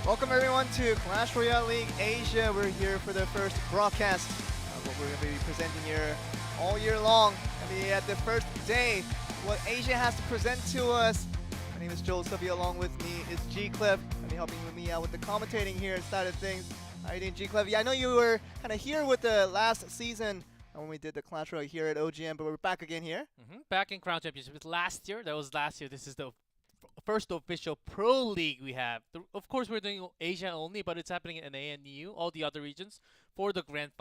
Welcome everyone to Clash Royale League Asia. We're here for the first broadcast of what we're going to be presenting here all year long. And at the first day, what Asia has to present to us. My name is Joseph, along with me is G-Cliff. Going to be helping me out with the commentating here side of things. How you doing, G-Cliff? Yeah, I know you were kind of here with the last season when we did the Clash Royale here at OGM, but we're back again here. Back in Crown Championship last year. That was last year. This is the first official pro league we have. Of course, we're doing Asia only, but it's happening in ANU, all the other regions, for the grand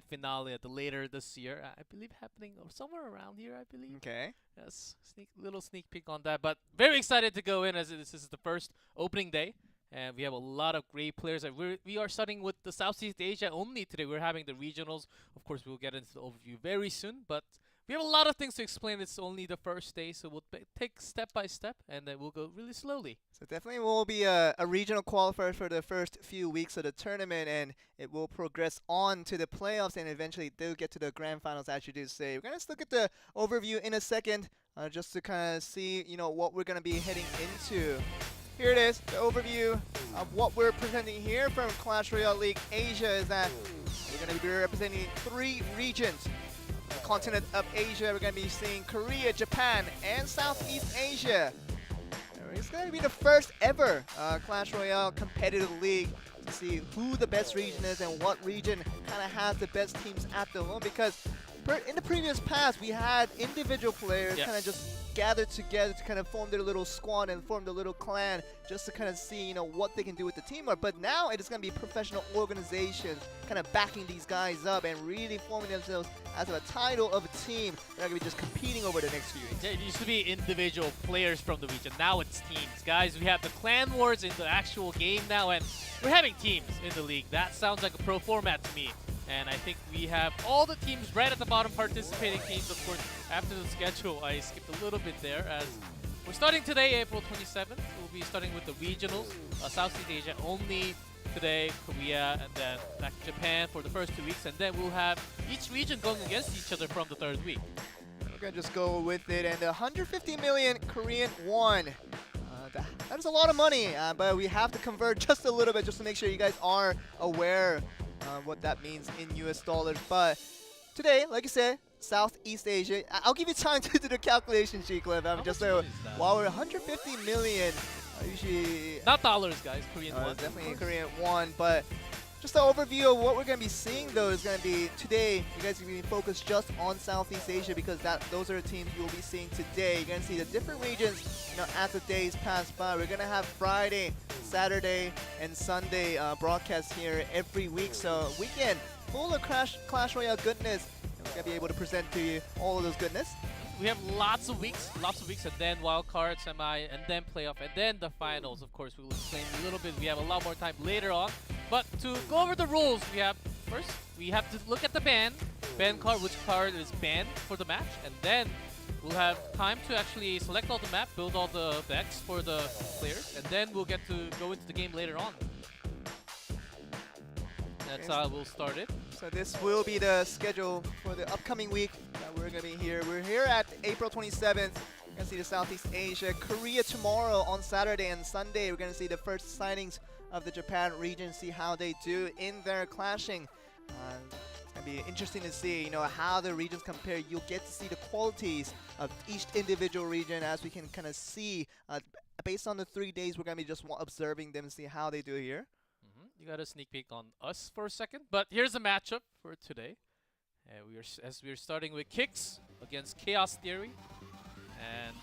finale at the later this year. I believe happening somewhere around here, I believe. Okay. Yes, little sneak peek on that. But very excited to go in as this is the first opening day. And we have a lot of great players. We are starting with the Southeast Asia only today. We're having the regionals. Of course, we'll get into the overview very soon. But we have a lot of things to explain. It's only the first day, so we'll take step by step, and then we'll go really slowly. So definitely will be a regional qualifier for the first few weeks of the tournament, and it will progress on to the playoffs, and eventually they'll get to the grand finals, as you do say. We're going to look at the overview in a second, just to kind of see, what we're going to be heading into. Here it is, the overview of what we're presenting here from Clash Royale League Asia is that we're going to be representing 3 regions. The continent of Asia, we're going to be seeing Korea, Japan, and Southeast Asia. It's going to be the first ever Clash Royale competitive league to see who the best region is and what region kind of has the best teams at the moment, because in the previous past, we had individual players kind of just gathered together to kind of form their little squad and form their little clan just to kind of see, what they can do with the teamwork. But now it is going to be professional organizations kind of backing these guys up and really forming themselves as a title of a team. They're going to be just competing over the next few weeks. Yeah, it used to be individual players from the region. Now it's teams. Guys, we have the clan wars in the actual game now, and we're having teams in the league. That sounds like a pro format to me. And I think we have all the teams right at the bottom, participating teams. Of course, after the schedule, I skipped a little bit there, as we're starting today, April 27th. We'll be starting with the regionals, Southeast Asia only today, Korea, and then back to Japan for the first 2 weeks. And then we'll have each region going against each other from the 3rd week. We're going to just go with it. And 150 million Korean won. That is a lot of money, but we have to convert just a little bit just to make sure you guys are aware what that means in US dollars. But today, like I said, Southeast Asia. I'll give you time to do the calculation, G-Cliff. Just so while we're 150 million, usually not dollars, guys. Korean won. Definitely Korean won, but just the overview of what we're going to be seeing, though, is going to be today. You guys are going to be focused just on Southeast Asia because those are the teams you'll be seeing today. You're going to see the different regions, as the days pass by. We're going to have Friday, Saturday, and Sunday broadcasts here every week. So weekend full of Clash Royale goodness. And we're going to be able to present to you all of those goodness. We have lots of weeks, and then wild card, semi, and then playoff, and then the finals. Of course, we will explain a little bit. We have a lot more time later on. But to go over the rules, we have to look at the ban card, which card is banned for the match, and then we'll have time to actually select all the map, build all the decks for the players, and then we'll get to go into the game later on. That's how we'll start it. So this will be the schedule for the upcoming week that we're going to be here. We're here at April 27th. We're going to see the Southeast Asia. Korea tomorrow on Saturday and Sunday. We're going to see the first signings of the Japan region, see how they do in their clashing. It's going to be interesting to see, how the regions compare. You'll get to see the qualities of each individual region as we can kind of see. Based on the 3 days, we're going to be just observing them and see how they do here. You got a sneak peek on us for a second, but here's the matchup for today. We're starting with KIX against Chaos Theory, and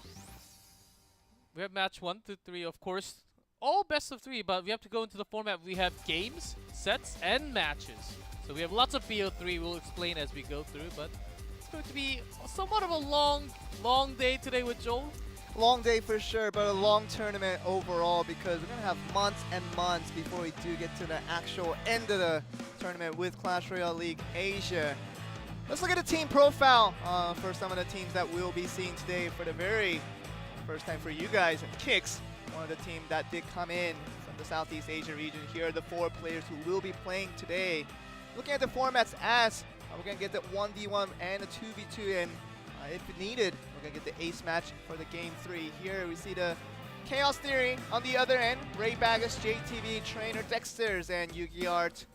we have match 1 to 3, of course, all best of 3. But we have to go into the format. We have games, sets, and matches. So we have lots of BO3. We'll explain as we go through, but it's going to be somewhat of a long day today with Joel. Long day for sure, but a long tournament overall because we're going to have months and months before we do get to the actual end of the tournament with Clash Royale League Asia. Let's look at the team profile for some of the teams that we'll be seeing today for the very first time for you guys. And KIX, one of the teams that did come in from the Southeast Asia region. Here are the 4 players who will be playing today. Looking at the formats as we're going to get the 1v1 and a 2v2, and if needed, we're going to get the ace match for the game 3. Here we see the Chaos Theory on the other end, RayBagus, JayTV+Trainer, Dexterz, and Yugi Art.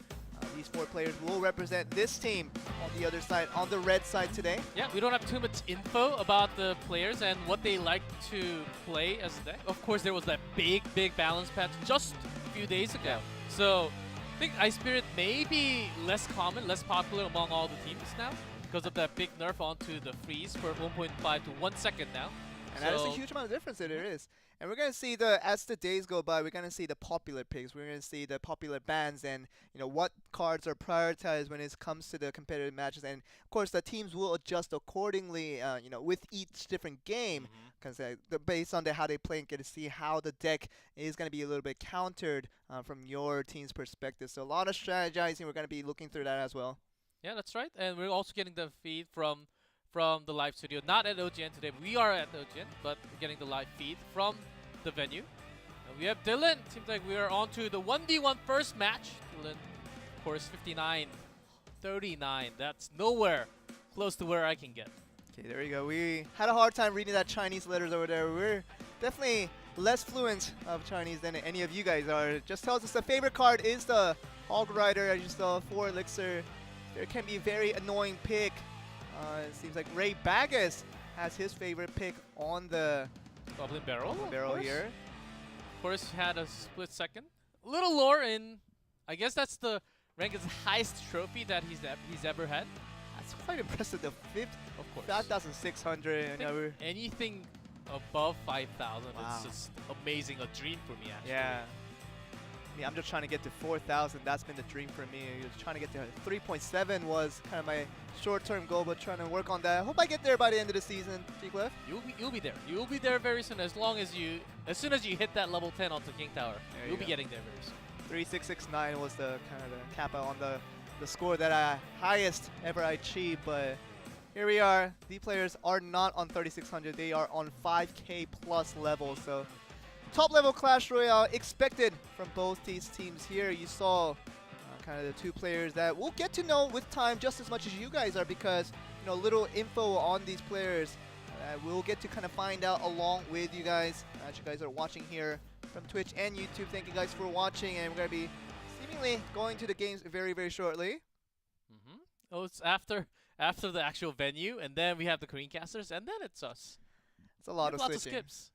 These 4 players will represent this team on the other side, on the red side today. Yeah, we don't have too much info about the players and what they like to play as a deck. Of course, there was that big balance patch just a few days ago. So I think Ice Spirit may be less common, less popular among all the teams now because of that big nerf onto the freeze for 1.5 to 1 second now. And that is a huge amount of difference that there is. And we're going to see as the days go by, we're going to see the popular picks. We're going to see the popular bans and, what cards are prioritized when it comes to the competitive matches. And, of course, the teams will adjust accordingly, with each different game. Because based on how they play and get to see how the deck is going to be a little bit countered from your team's perspective. So a lot of strategizing. We're going to be looking through that as well. Yeah, that's right. And we're also getting the feed from the live studio. Not at OGN today. We are at OGN, but we're getting the live feed from the venue. And we have Dylan. Seems like we are on to the 1v1 first match. Dylan, of course, 59-39. That's nowhere close to where I can get. Okay, there we go. We had a hard time reading that Chinese letters over there. We're definitely less fluent of Chinese than any of you guys are. It just tells us the favorite card is the Hog Rider, as you saw, 4 Elixir. There can be a very annoying pick. It seems like RayBagus has his favorite pick on the Goblin Barrel, here. Of course, had a split second. A little lore in, I guess that's the rank is highest trophy that he's ever had. That's quite impressive. The 5th, of course, 5,600. Anything above 5,000, wow. It's just amazing. A dream for me, actually. Yeah. I mean, I'm just trying to get to 4,000. That's been the dream for me. Just trying to get to 3.7 was kind of my short-term goal, but trying to work on that. I hope I get there by the end of the season, T-Cliff. You'll be there. You'll be there very soon. As soon as you hit that level 10 onto King Tower, you'll be getting there very soon. 3669 was the kind of the kappa on the score that I highest ever I achieved, but here we are. The players are not on 3600. They are on 5K plus level, so top level Clash Royale expected from both these teams here. You saw kind of the 2 players that we'll get to know with time just as much as you guys are, because little info on these players we'll get to kind of find out along with you guys as you guys are watching here from Twitch and YouTube. Thank you guys for watching, and we're going to be seemingly going to the games very shortly. Oh, it's after the actual venue, and then we have the Korean casters, and then it's us. It's a lot of lots switching. of skips.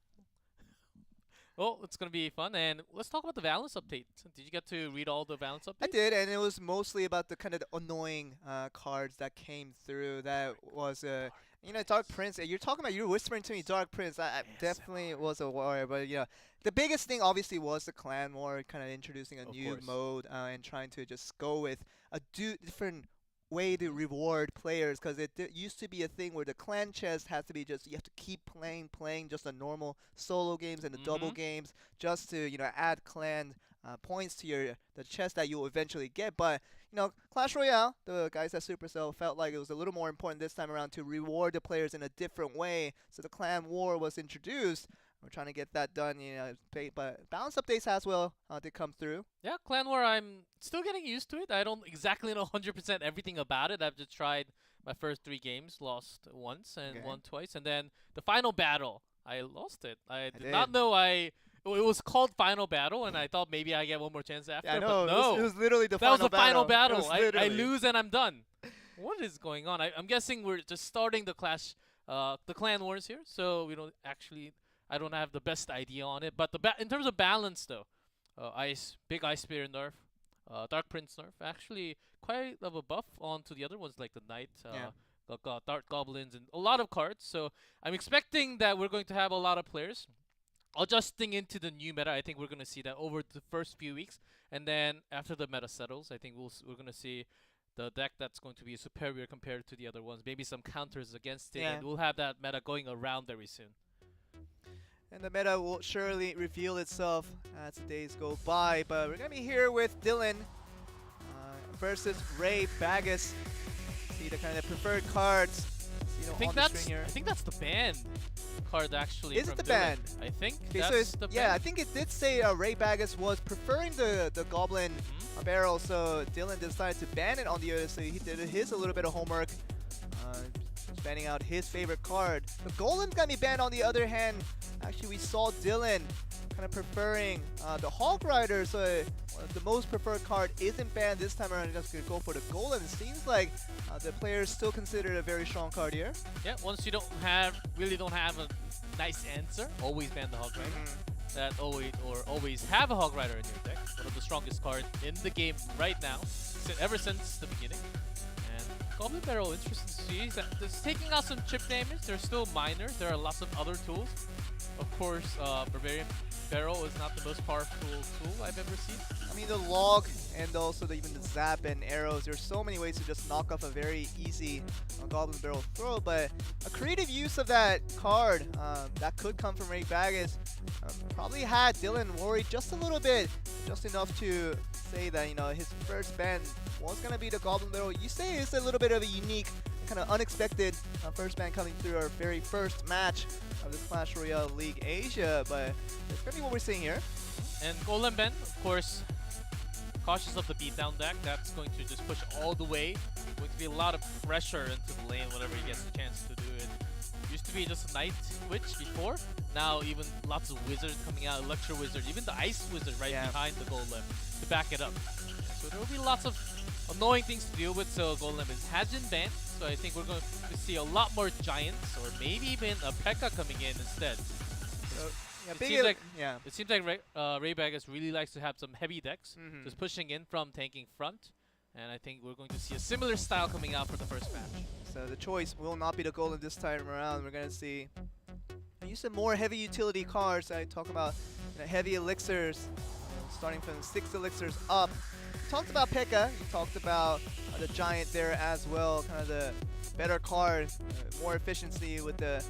Well, it's going to be fun, and let's talk about the balance update. Did you get to read all the balance updates? I did, and it was mostly about the kind of annoying cards that came through. That was, Dark Prince. You're talking about, you're whispering to me Dark Prince. I definitely was a warrior, but the biggest thing obviously was the clan war, kind of introducing a new mode and trying to just go with a different way to reward players, because it used to be a thing where the clan chest has to be just, you have to keep playing just the normal solo games and the double games just to add clan points to the chest that you'll eventually get. But Clash Royale, the guys at Supercell felt like it was a little more important this time around to reward the players in a different way, so the clan war was introduced. We're trying to get that done, but balance updates as well did come through. Yeah, Clan War, I'm still getting used to it. I don't exactly know 100% everything about it. I've just tried my first 3 games, lost once and won twice, and then the final battle, I lost it. I did not know it was called Final Battle, and I thought maybe I get one more chance after. Yeah, but no, it was literally the final battle. That was the final battle. I lose and I'm done. What is going on? I'm guessing we're just starting the Clan Wars here, so we don't actually. I don't have the best idea on it, but in terms of balance though, big Ice Spirit nerf, Dark Prince nerf, actually quite of a buff onto the other ones like the Knight, Dark Goblins, and a lot of cards. So I'm expecting that we're going to have a lot of players adjusting into the new meta. I think we're going to see that over the first few weeks, and then after the meta settles, I think we're going to see the deck that's going to be superior compared to the other ones. Maybe some counters against it, and we'll have that meta going around very soon. And the meta will surely reveal itself as the days go by. But we're going to be here with Dylan versus RayBagus. See the kind of preferred cards I think that's the ban card actually. Is it the ban? I think that's the ban. Yeah, I think it did say RayBagus was preferring the Goblin barrel, so Dylan decided to ban it on the other. So he did his a little bit of homework. Banning out his favorite card. The Golem's gonna be banned on the other hand. Actually, we saw Dylan kind of preferring the Hog Rider, so the most preferred card isn't banned this time around. Just gonna go for the Golem. It seems like the players still consider it a very strong card here. Yeah, once you really don't have a nice answer, always ban the Hog Rider. That always have a Hog Rider in your deck. One of the strongest cards in the game right now, ever since the beginning. And Goblin Barrel, interesting to see that it's taking out some chip damage. There's still minor. There are lots of other tools. Of course, Barbarian Barrel is not the most powerful tool I've ever seen. I mean, the log and also even the zap and arrows, there's so many ways to just knock off a very easy Goblin Barrel throw, but a creative use of that card that could come from RayBagus probably had Dylan worried just a little bit, just enough to say that, you know, his first ban was going to be the Goblin Barrel. You say it's a little bit of a unique, kind of unexpected first ban coming through our very first match of the Clash Royale League Asia, but it's going to be what we're seeing here. And Golem Ben, of course, cautious of the beatdown deck. That's going to just push all the way. Going to be a lot of pressure into the lane whenever he gets a chance to do it. Used to be just a Night Witch before. Now even lots of Wizards coming out, Electro Wizard, even the Ice Wizard right behind the Golem to back it up. So there will be lots of annoying things to deal with, so Golem has been banned. So I think we're going to see a lot more Giants, or maybe even a P.E.K.K.A coming in instead. So it seems like RayBagus really likes to have some heavy decks, just pushing in from tanking front. And I think we're going to see a similar style coming out for the first match. So the choice will not be the Golem this time around. We're going to see use some more heavy utility cards. I talk about heavy elixirs, starting from 6 elixirs up. You talked about P.E.K.K.A. You talked about the Giant there as well, kind of the better card, more efficiency with the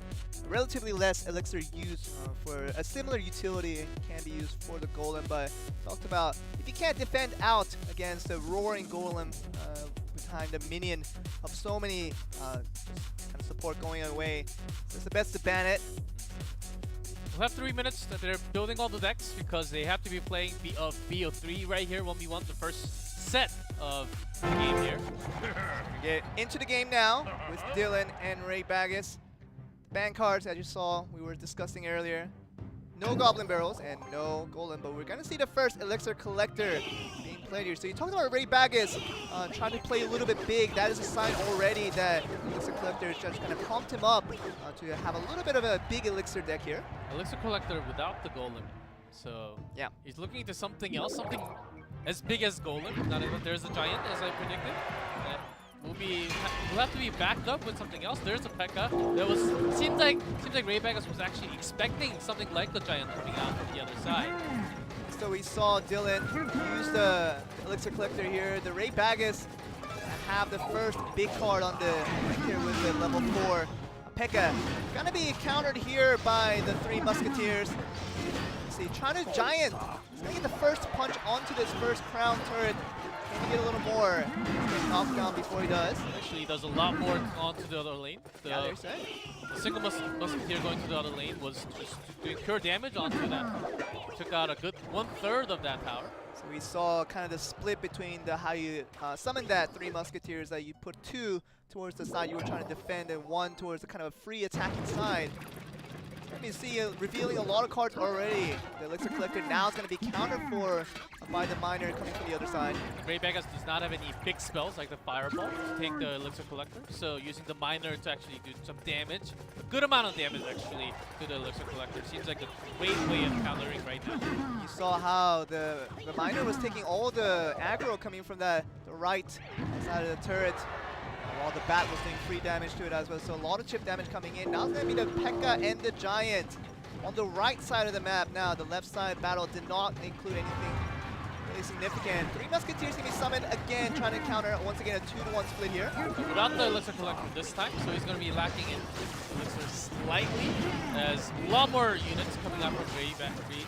relatively less elixir use for a similar utility can be used for the Golem. But talked about if you can't defend out against the roaring Golem behind the minion of so many kind of support going away, it's the best to ban it. We'll have 3 minutes that they're building all the decks because they have to be playing BO3 right here, 1v1, the first set of the game here. Get into the game now with Dylan and RayBagus. Ban cards, as you saw, we were discussing earlier. No Goblin Barrels and no Golem, but we're going to see the first Elixir Collector being played here. So you talked about RayBagus trying to play a little bit big. That is a sign already that Elixir Collector is just going to prompt him up to have a little bit of a big Elixir deck here. Elixir Collector without the Golem. So yeah, he's looking into something else, something as big as Golem. Not that there's a Giant, as I predicted. We'll have to be backed up with something else. There's a P.E.K.K.A. Seems like RayBagus was actually expecting something like the Giant coming out from the other side. So we saw Dylan use the Elixir Collector here. The RayBagus have the first big card on the here with the level 4 P.E.K.K.A. Gonna be countered here by the 3 Musketeers. See, trying to Giant. He's gonna get the first punch onto this first crown turret. Can he get a little more knocked down before he does? Actually, he does a lot more onto the other lane. The single Musketeer going to the other lane was just doing pure damage onto that. Took out a good 1/3 of that power. So we saw kind of the split between how you summon that 3 Musketeers, that you put 2 towards the side you were trying to defend and 1 towards the kind of a free attacking side. Let me see, revealing a lot of cards already. The Elixir Collector now is going to be countered for by the Miner coming from the other side. RayBagus does not have any big spells like the Fireball to take the Elixir Collector, so using the Miner to actually do some damage, a good amount of damage actually to the Elixir Collector. Seems like a great way of countering right now. You saw how the Miner was taking all the aggro coming from the right side of the turret, while the Bat was doing free damage to it as well. So a lot of chip damage coming in. Now it's going to be the P.E.K.K.A. and the Giant on the right side of the map. Now the left side battle did not include anything really significant. 3 Musketeers going to be summoned again, trying to counter once again a 2-to-1 split here. Without the Elixir Collector this time, so he's going to be lacking in Elixir slightly, as a lot more units coming up from RayBagus.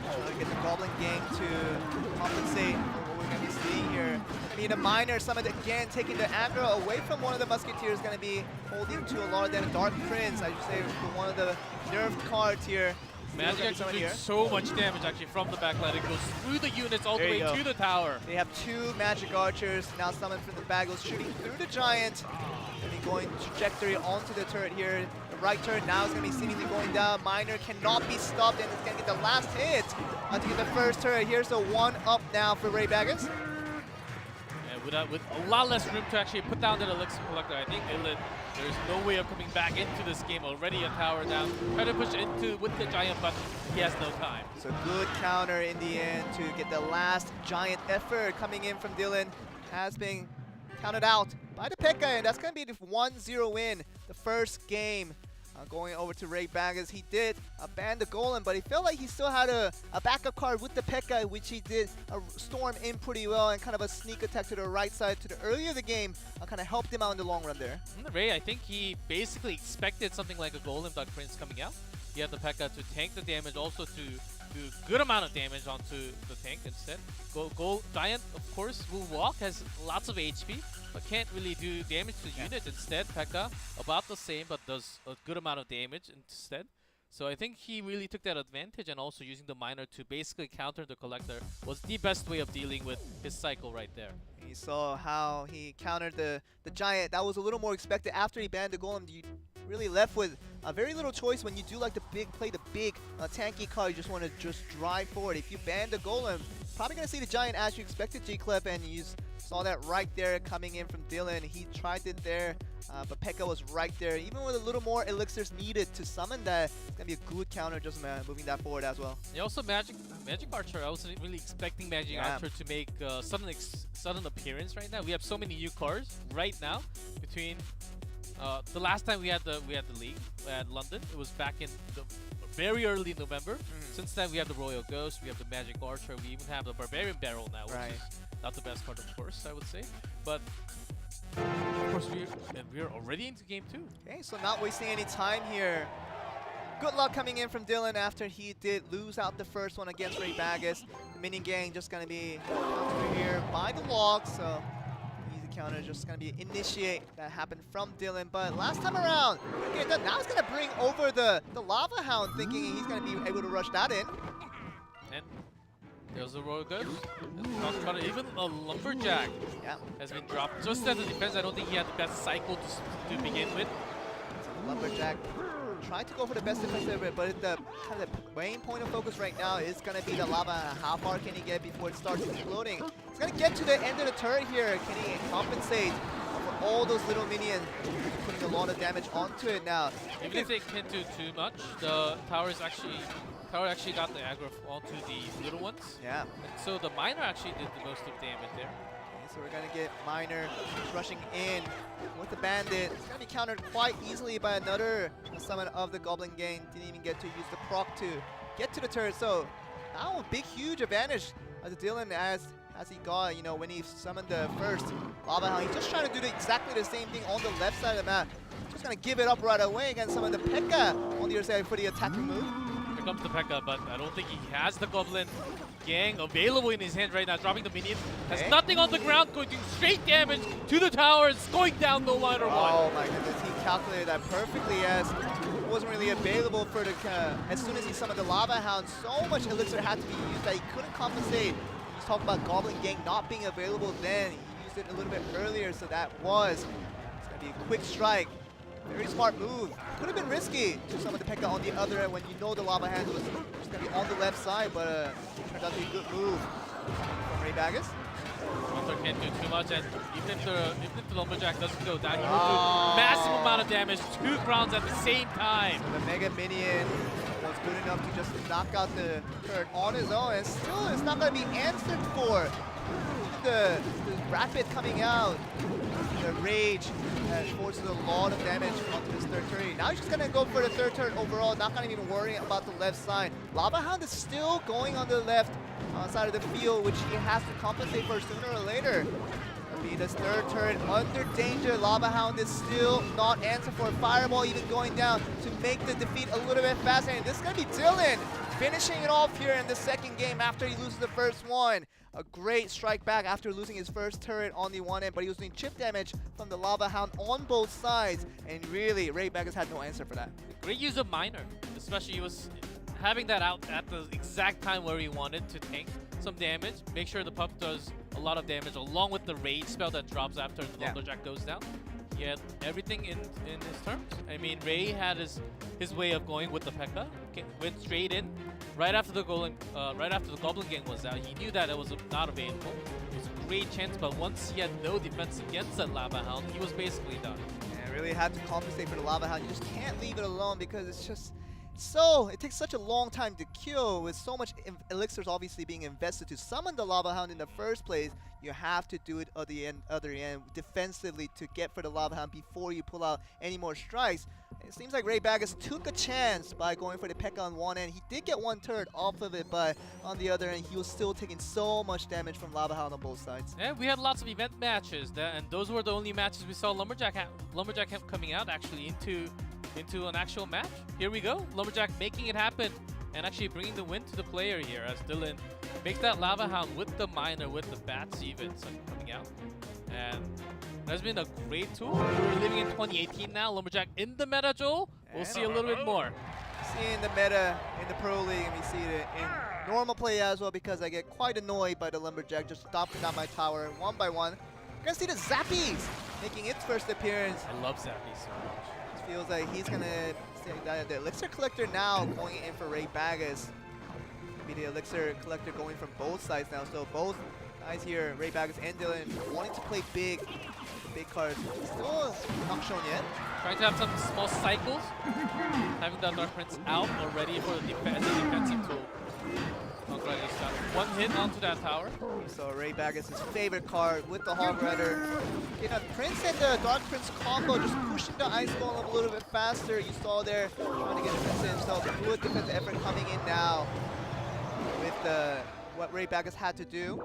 Trying to get the Goblin Gang to compensate for what we're going to be seeing here. The Miner summoned again, taking the aggro away from one of the Musketeers, going to be holding to a lot of damage. Dark Prince, I should say, one of the nerfed cards here. Magic actually doing so much damage actually from the backline. It goes through the units all the way to the tower. They have 2 Magic Archers now summoned from the Bagels, shooting through the Giant. And going trajectory onto the turret here. The right turret now is going to be seemingly going down. Miner cannot be stopped, and it's going to get the last hit to get the first turret. Here's the 1-up now for RayBagus. With a lot less room to actually put down that Elixir Collector, I think there's no way of coming back into this game. Already a tower down. Try to push into with the Giant, but he has no time. So good counter in the end to get the last Giant effort coming in from Dylan. Has been counted out by the P.E.K.K.A, and that's going to be the 1-0 win. The first game going over to RayBagus. He did ban the Golem, but he felt like he still had a backup card with the P.E.K.K.A, which he did storm in pretty well, and kind of a sneak attack to the right side to the earlier the game kind of helped him out in the long run there. Ray, I think he basically expected something like a Golem Duck Prince coming out. He had the P.E.K.K.A to tank the damage, also to do a good amount of damage onto the tank instead. Giant, of course, will walk, has lots of HP, but can't really do damage to the unit. Instead, P.E.K.K.A about the same, but does a good amount of damage instead. So I think he really took that advantage, and also using the Miner to basically counter the Collector was the best way of dealing with his cycle right there. You saw how he countered the Giant. That was a little more expected. After he banned the Golem, you really left with very little choice when you do like play the big tanky card. You just want to just drive forward. If you ban the Golem, probably going to see the Giant as you expected, G-Clip, and you saw that right there coming in from Dylan. He tried it there, but P.E.K.K.A was right there. Even with a little more elixirs needed to summon that, it's going to be a good counter just moving that forward as well. Yeah, also Magic Archer. I wasn't really expecting Magic Archer to make sudden appearance right now. We have so many new cards right now. Between the last time we had the league at London, it was back in the very early November. Since then, we have the Royal Ghost, we have the Magic Archer, we even have the Barbarian Barrel now, which is not the best card, of course, I would say. But of course, we're already into game 2. Okay, so not wasting any time here. Good luck coming in from Dylan after he did lose out the first one against RayBagus. The minion gang just going to be over here by the log, so easy counter just going to be initiate that happened from Dylan. But last time around, okay, now he's going to bring over the Lava Hound, thinking he's going to be able to rush that in. And there's a Royal Ghost. Talked about it. Even a Lumberjack has been dropped. Just as a defense, I don't think he had the best cycle to begin with. So Lumberjack tried to go for the best defense ever, but the kind of main point of focus right now is going to be the lava. How far can he get before it starts exploding? He's going to get to the end of the turret here. Can he compensate for all those little minions? Putting a lot of damage onto it now. Even if they can't do too much, the tower actually got the aggro onto the little ones. Yeah. And so the Miner actually did the most of damage there. So we're going to get Miner rushing in with the Bandit. It's going to be countered quite easily by another summon of the Goblin Gang. Didn't even get to use the proc to get to the turret. So now a big, huge advantage to Dylan as he got, you know, when he summoned the first Lava Hound. He's just trying to do exactly the same thing on the left side of the map. Just going to give it up right away against some of the P.E.K.K.A on the other side for the attacking move. Here comes the P.E.K.K.A, but I don't think he has the Goblin Gang available in his hand right now. Dropping the minion. Has nothing on the ground, going to do straight damage to the towers, going down no matter what. Oh my goodness, he calculated that perfectly as it wasn't really available for the, as soon as he summoned the Lava Hound, so much elixir had to be used that he couldn't compensate. He's talking about Goblin Gang not being available then. He used it a little bit earlier, so that was, it's going to be a quick strike. Very smart move. Could have been risky to summon the P.E.K.K.A on the other end when you know the Lava Hand was just going to be on the left side, but turned out to be a good move from RayBagus. Hunter can't do too much, and even if the Lumberjack doesn't go down, he will do massive amount of damage, 2 crowns at the same time. So the Mega Minion was good enough to just knock out the turret on his own, and still it's not going to be answered for. The Rapid coming out, the Rage forces a lot of damage onto this third turret. Now he's just going to go for the third turret overall, not going to even worry about the left side. Lava Hound is still going on the left side of the field, which he has to compensate for sooner or later. It'll be this third turret under danger. Lava Hound is still not answering for a Fireball, even going down to make the defeat a little bit faster. And this is going to be Dylan finishing it off here in the second game after he loses the first one. A great strike back after losing his first turret on the one end, but he was doing chip damage from the Lava Hound on both sides, and really, RayBagus had no answer for that. Great use of Miner, especially he was having that out at the exact time where he wanted to tank some damage, make sure the pup does a lot of damage along with the Rage spell that drops after the Lumberjack goes down. He had everything in his terms. I mean, Ray had his way of going with the P.E.K.K.A. Went straight in right after the Goblin Gang was out. He knew that it was not available. It was a great chance, but once he had no defense against that Lava Hound, he was basically done. And really had to compensate for the Lava Hound. You just can't leave it alone because it's just it takes such a long time to kill with so much elixirs obviously being invested to summon the Lava Hound in the first place. You have to do it at the other end defensively to get for the Lava Hound before you pull out any more strikes. It seems like RayBagus took a chance by going for the P.E.K.K.A. on one end. He did get one turret off of it, but on the other end, he was still taking so much damage from Lava Hound on both sides. Yeah, we had lots of event matches, and those were the only matches we saw Lumberjack coming out actually into an actual match. Here we go, Lumberjack making it happen and actually bringing the win to the player here as Dylan makes that Lava Hound with the Miner, with the Bats even coming out. And that's been a great tool. We're living in 2018 now. Lumberjack in the meta, Joel. We'll see a little bit more. Seeing the meta in the Pro League, and we see it in normal play as well because I get quite annoyed by the Lumberjack just stopping down my tower one by one. We're going to see the Zappies making its first appearance. I love Zappy so much. It feels like he's going to see the Elixir Collector now going in for RayBagus. Maybe the Elixir Collector going from both sides now. So both guys here, RayBagus and Dylan, wanting to play big. Big cards. Still not shown yet. Trying to have some small cycles. Having the Dark Prince out already for the defensive tool. Hog Rider's got one hit onto that tower. So RayBagus' favorite card with the Hog Rider. You know, Prince and the Dark Prince combo just pushing the Ice Golem a little bit faster. You saw there trying to get defensive himself. Good defensive effort coming in now with what RayBagus had to do.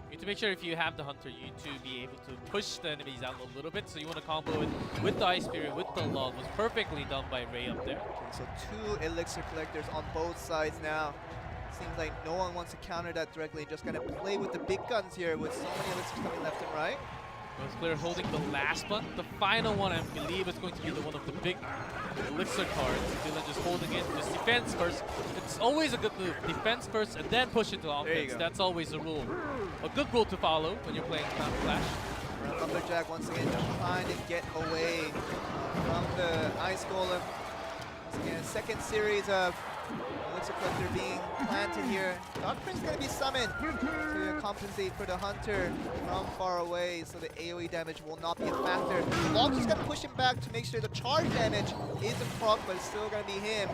You need to make sure if you have the Hunter, you need to be able to push the enemies out a little bit. So you want to combo it with the Ice Spirit, with the Log. Was perfectly done by Ray up there. So two Elixir Collectors on both sides now. Seems like no one wants to counter that directly. Just gonna play with the big guns here with so many Elixirs coming left and right. Both players holding the last one. The final one, I believe, is going to be the one of the big Elixir cards. Dylan just holding it. Just defense first. It's always a good move. Defense first and then push into offense. That's always a rule. A good rule to follow when you're playing Flash. Lumberjack once again just trying to get away from the Ice Golem. Once again, second series of Elixir Collector being planted here. Dark Prince going to be summoned to compensate for the Hunter from far away, so the AoE damage will not be a factor. Log's just going to push him back to make sure the charge damage isn't proc, but it's still going to be him.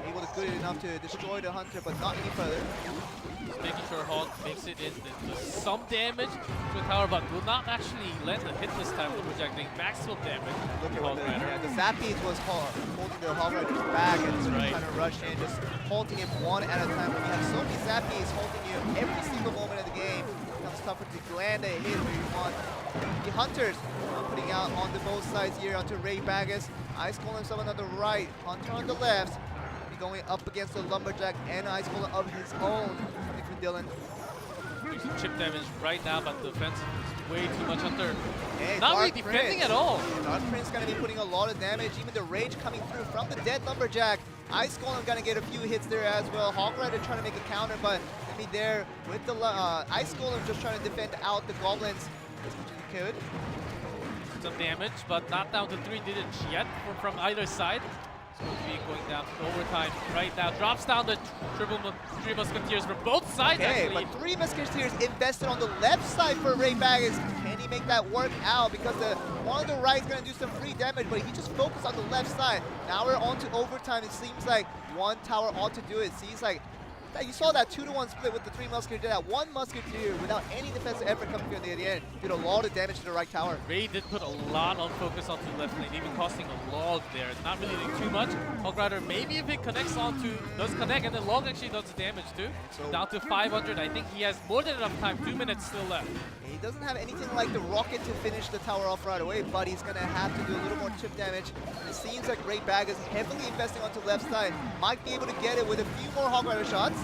Able to good enough to destroy the Hunter, but not any further. Just making sure Hog makes it in some damage to the tower, but will not actually land a hit this time. Lumberjack doing maximum damage. Look at the Zappies was holding the Hog Riders back and just trying to rush in, just halting him one at a time. When you have so many Zappies holding you every single moment of the game, it becomes tougher to land a hit where you want. The Hunters putting out on the both sides here onto RayBagus. Ice Golem someone on the right, Hunter on the left. Going up against the Lumberjack and Ice Golem of his own coming from Dylan. There's some chip damage right now, but the defense is way too much Hunter. Hey, not really defending at all. Dark Prince going to be putting a lot of damage. Even the rage coming through from the dead Lumberjack. Ice Golem going to get a few hits there as well. Hog Rider trying to make a counter, but I mean there with the Ice Golem just trying to defend out the Goblins as much as he could. Some damage, but not down to 3 digits yet from either side. Going to be going down to overtime right now. Drops down the three Musketeers from both sides, actually. But 3 Musketeers invested on the left side for RayBagus. Can he make that work out? Because the one on the right is going to do some free damage, but he just focused on the left side. Now we're on to overtime. It seems like one tower ought to do it. Seems like you saw that 2-to-1 split with the 3 Musketeers. That 1 Musketeer without any defensive effort coming through at the end did a lot of damage to the right tower. Ray did put a lot on focus onto the left lane, even costing a Log there. Not really doing too much. Hog Rider, maybe if it connects onto, does connect, and then Log actually does the damage too. So down to 500. I think he has more than enough time. 2 minutes still left. He doesn't have anything like the rocket to finish the tower off right away, but he's going to have to do a little more chip damage. And it seems like RayBagus is heavily investing onto left side. Might be able to get it with a few more Hog Rider shots.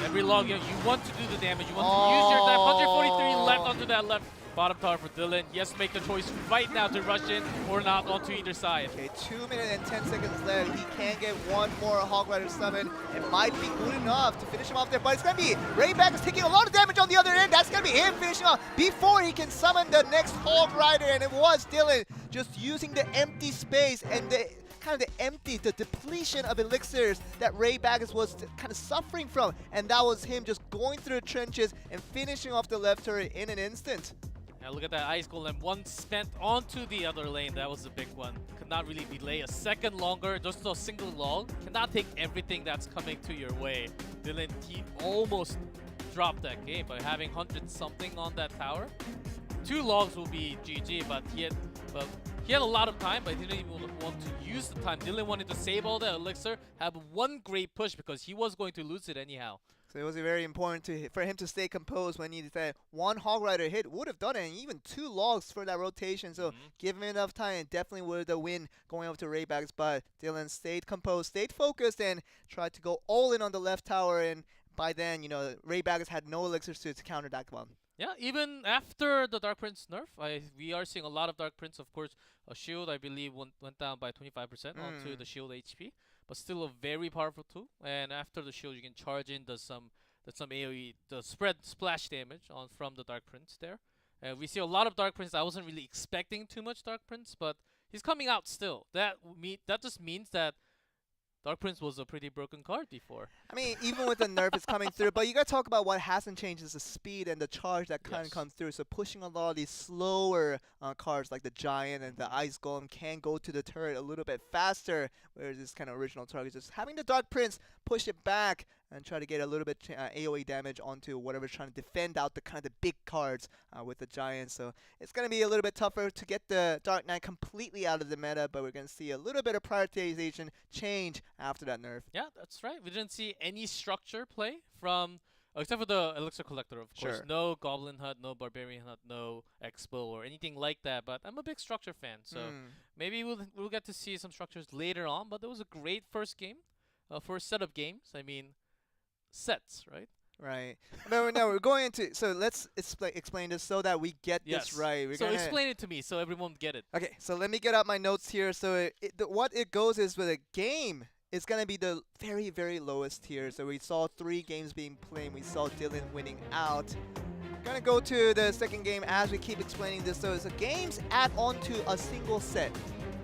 Every Log, you want to do the damage. You want to use your time. 143 left onto that left Bottom tower for Dylan. He has to make the choice right now to rush in or not onto either side. Okay, 2 minutes and 10 seconds left. He can get one more Hog Rider summon. It might be good enough to finish him off there, but it's going to be RayBagus taking a lot of damage on the other end. That's going to be him finishing off before he can summon the next Hog Rider, and it was Dylan just using the empty space and the depletion of elixirs that RayBagus was kind of suffering from, and that was him just going through the trenches and finishing off the left turret in an instant. Yeah, look at that Ice Golem. One spent onto the other lane. That was a big one. Could not really delay a second longer. Just a single log cannot take everything that's coming to your way. Dylan, he almost dropped that game by having 100-something on that tower. 2 logs will be GG, but he had a lot of time, but he didn't even want to use the time. Dylan wanted to save all the elixir, have one great push because he was going to lose it anyhow. So it was very important for him to stay composed when he said one Hog Rider hit would have done it, and even 2 logs for that rotation. So give him enough time, and definitely would have win going over to RayBagus. But Dylan stayed composed, stayed focused, and tried to go all in on the left tower. And by then, you know, RayBagus had no elixirs to counter that one. Yeah, even after the Dark Prince nerf, we are seeing a lot of Dark Prince. Of course, a shield, I believe, went down by 25% onto the shield HP. But still a very powerful tool. And after the shield, you can charge in, does some AoE, the spread splash damage from the Dark Prince there. We see a lot of Dark Prince. I wasn't really expecting too much Dark Prince, but he's coming out still. That just means that Dark Prince was a pretty broken card before. I mean, even with the nerf, it's coming through. But you got to talk about what hasn't changed is the speed and the charge that kind of comes through. So pushing a lot of these slower cards like the Giant and the Ice Golem can go to the turret a little bit faster, whereas this kind of original target just having the Dark Prince push it back and try to get a little bit AoE damage onto whatever's trying to defend out the kind of the big cards with the Giant. So it's going to be a little bit tougher to get the Dark Knight completely out of the meta, but we're going to see a little bit of prioritization change after that nerf. Yeah, that's right. We didn't see any structure play from, except for the Elixir Collector, of course. No Goblin Hut, no Barbarian Hut, no Expo or anything like that, but I'm a big structure fan, so maybe we'll get to see some structures later on, but it was a great first game. First set of games. I mean, sets, right? Right. No, we're going into... So let's explain this so that we get this right. So explain it to me so everyone get it. Okay, so let me get out my notes here. So what it goes is with a game, it's going to be the very, very lowest tier. So we saw 3 games being played. We saw Dylan winning out. Going to go to the second game as we keep explaining this. So it's a games add on to a single set.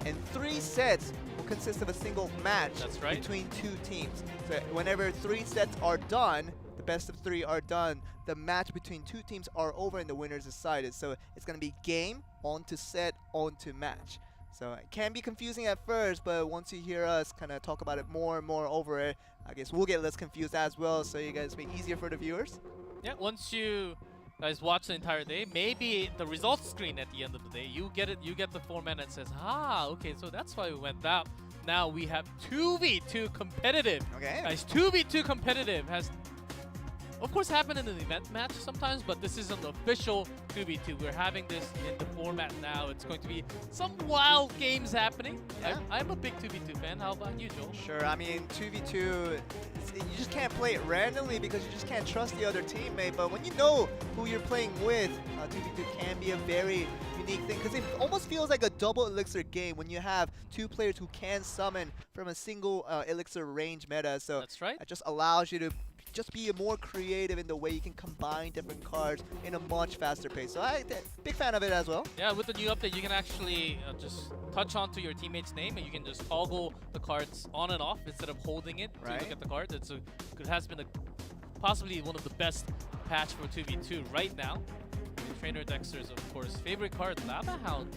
And 3 sets will consist of a single match between 2 teams. So whenever 3 sets are done, the best of 3 are done, the match between 2 teams are over and the winner is decided. So it's going to be game, on to set, on to match. So it can be confusing at first, but once you hear us kind of talk about it more and more over it, I guess we'll get less confused as well, so you guys make it easier for the viewers. Yeah, once you guys watch the entire day, maybe the results screen at the end of the day, you get the format that says, okay, so that's why we went out. Now we have 2v2 competitive. Okay. Guys, 2v2 competitive has, of course, happened in an event match sometimes, but this is an official 2v2. We're having this in the format now. It's going to be some wild games happening. Yeah. I'm a big 2v2 fan. How about you, Joel? Sure. I mean, 2v2, you just can't play it randomly because you just can't trust the other teammate. But when you know who you're playing with, 2v2 can be a very unique thing because it almost feels like a double elixir game when you have 2 players who can summon from a single elixir range meta. So that's right. It just allows you to just be more creative in the way you can combine different cards in a much faster pace. So I'm big fan of it as well. Yeah, with the new update, you can actually just touch onto your teammate's name and you can just toggle the cards on and off instead of holding it to look at the card. It has been possibly one of the best patch for 2v2 right now. Trainer Dexterz, of course, favorite card, Lava Hound.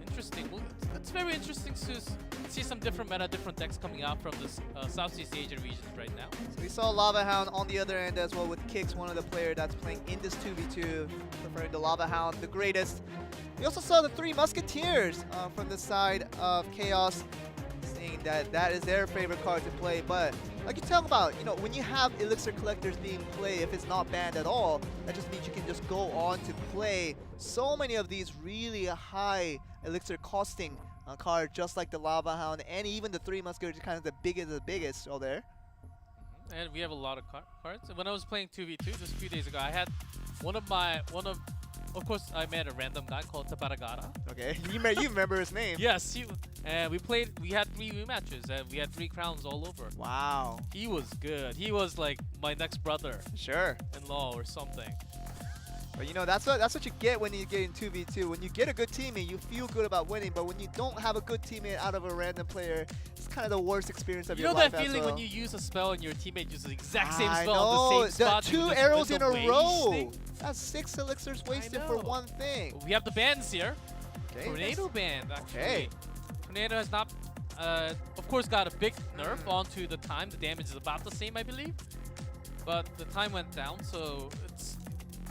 Interesting. Well, it's very interesting to see some different meta, different decks coming out from this Southeast Asia regions right now. So we saw Lava Hound on the other end as well with KIX, one of the players that's playing in this 2v2, preferring the Lava Hound, the greatest. We also saw the 3 Musketeers from the side of Chaos, saying that that is their favorite card to play. But like you talk about, you know, when you have Elixir Collectors being played, if it's not banned at all, that just means you can just go on to play so many of these really high Elixir costing cards, just like the Lava Hound, and even the 3 Musketeers, kind of the biggest all there. And we have a lot of cards. When I was playing 2v2 just a few days ago, I had one of of course, I met a random guy called Tabaragara. Okay, you remember his name? Yes, and we played. We had 3 rematches, and we had 3 crowns all over. Wow. He was good. He was like my next Sure. brother-in-law or something. But you know, that's what you get when you get in 2v2. When you get a good teammate, you feel good about winning. But when you don't have a good teammate out of a random player, it's kind of the worst experience of You your know life. that feeling as well. when you use a spell and your teammate uses the exact same I spell know. at the same spot? The 2 you just arrows in window a row. wasting? That's 6 elixirs wasted for know. one thing. We have the bans here. Okay. Tornado band, actually. Okay. Tornado has not, of course, got a big nerf onto the time. The damage is about the same, I believe. But the time went down, so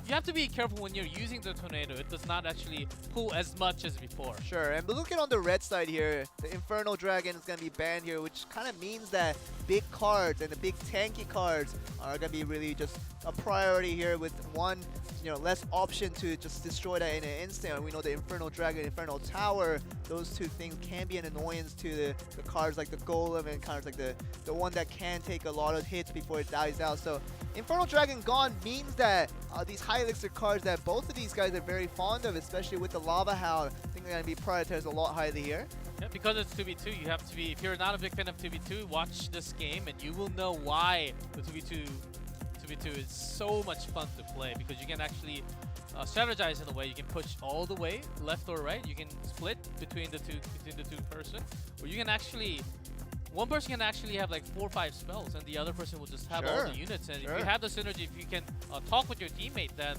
you have to be careful when you're using the tornado. It does not actually pull as much as before. Sure, and looking on the red side here, the Infernal Dragon is going to be banned here, which kind of means that big cards and the big tanky cards are going to be really just a priority here with one, less option to just destroy that in an instant. We know the Infernal Dragon, Infernal Tower, those 2 things can be an annoyance to the cards like the Golem and cards like the one that can take a lot of hits before it dies out. So Infernal Dragon gone means that these high elixir cards that both of these guys are very fond of, especially with the Lava Hound, I think they're going to be prioritized a lot highly here. Yeah, because it's 2v2, you have to be, if you're not a big fan of 2v2, watch this game and you will know why the 2v2 is so much fun to play, because you can actually strategize in a way. You can push all the way, left or right. You can split between the two person, or you can actually, one person can actually have like 4 or 5 spells, and the other person will just have all the units. And if you have the synergy, if you can talk with your teammate, then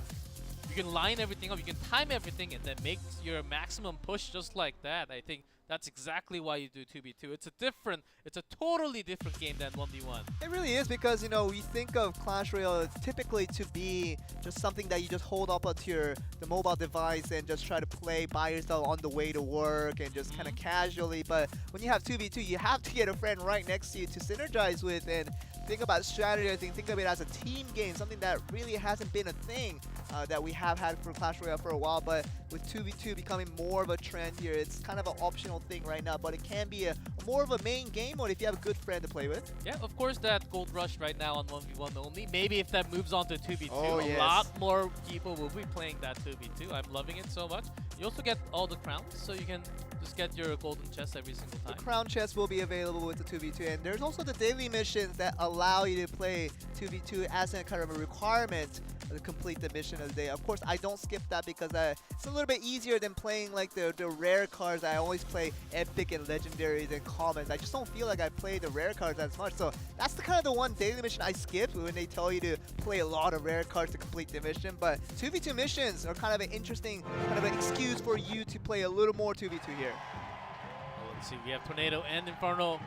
you can line everything up, you can time everything, and then make your maximum push just like that. I think that's exactly why you do 2v2. It's a totally different game than 1v1. It really is, because we think of Clash Royale typically to be just something that you just hold up onto the mobile device and just try to play by yourself on the way to work and just kind of casually. But when you have 2v2, you have to get a friend right next to you to synergize with and think about strategizing. Think of it as a team game, something that really hasn't been a thing that we have had for Clash Royale for a while. But with 2v2 becoming more of a trend here, it's kind of an optional thing right now, but it can be more of a main game mode if you have a good friend to play with. Yeah, of course, that Gold Rush right now on 1v1 only. Maybe if that moves on to 2v2, a lot more people will be playing that 2v2. I'm loving it so much. You also get all the crowns, so you can just get your golden chest every single time. The crown chest will be available with the 2v2, and there's also the daily missions that allow you to play 2v2 as a kind of a requirement to complete the mission of the day. Of course, I don't skip that because it's a little bit easier than playing like the rare cards. I always play epic and legendaries and commons. I just don't feel like I play the rare cards as much. So that's the kind of the one daily mission I skip when they tell you to play a lot of rare cards to complete the mission. But 2v2 missions are kind of an interesting kind of an excuse for you to play a little more 2v2 here. Well, let's see, we have Tornado and Infernal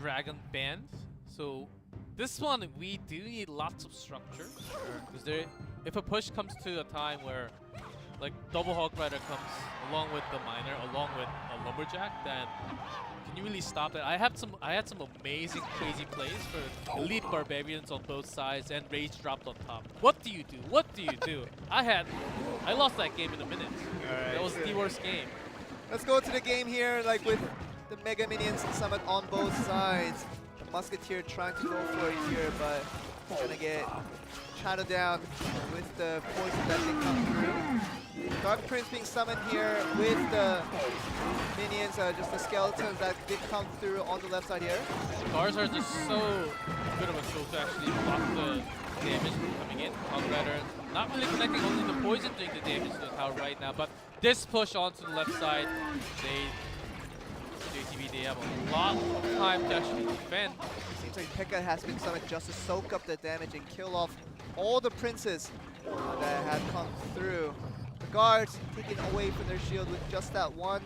Dragon banned. So this one, we do need lots of structure. Because if a push comes to a time where like double Hawk Rider comes along with the Miner, along with a Lumberjack, then can you really stop it? I had some amazing crazy plays for elite barbarians on both sides, and Rage dropped on top. What do you do? What do you do? I lost that game in a minute. Right, that was the worst game. Let's go to the game here, like with the Mega Minions summit on both sides. The Musketeer trying to go for it here, but gonna get shadowed down with the poison that can come through. Dark Prince being summoned here with the minions, just the skeletons that did come through on the left side here. Guards are just so good of a tool to actually block the damage coming in. Hawk Rider not really connecting, only the poison doing the damage to the tower right now, but this push onto the left side, JayTV, they have a lot of time to actually defend. Seems like Pekka has been summoned just to soak up the damage and kill off all the princes that have come through. The guards taken away from their shield with just that one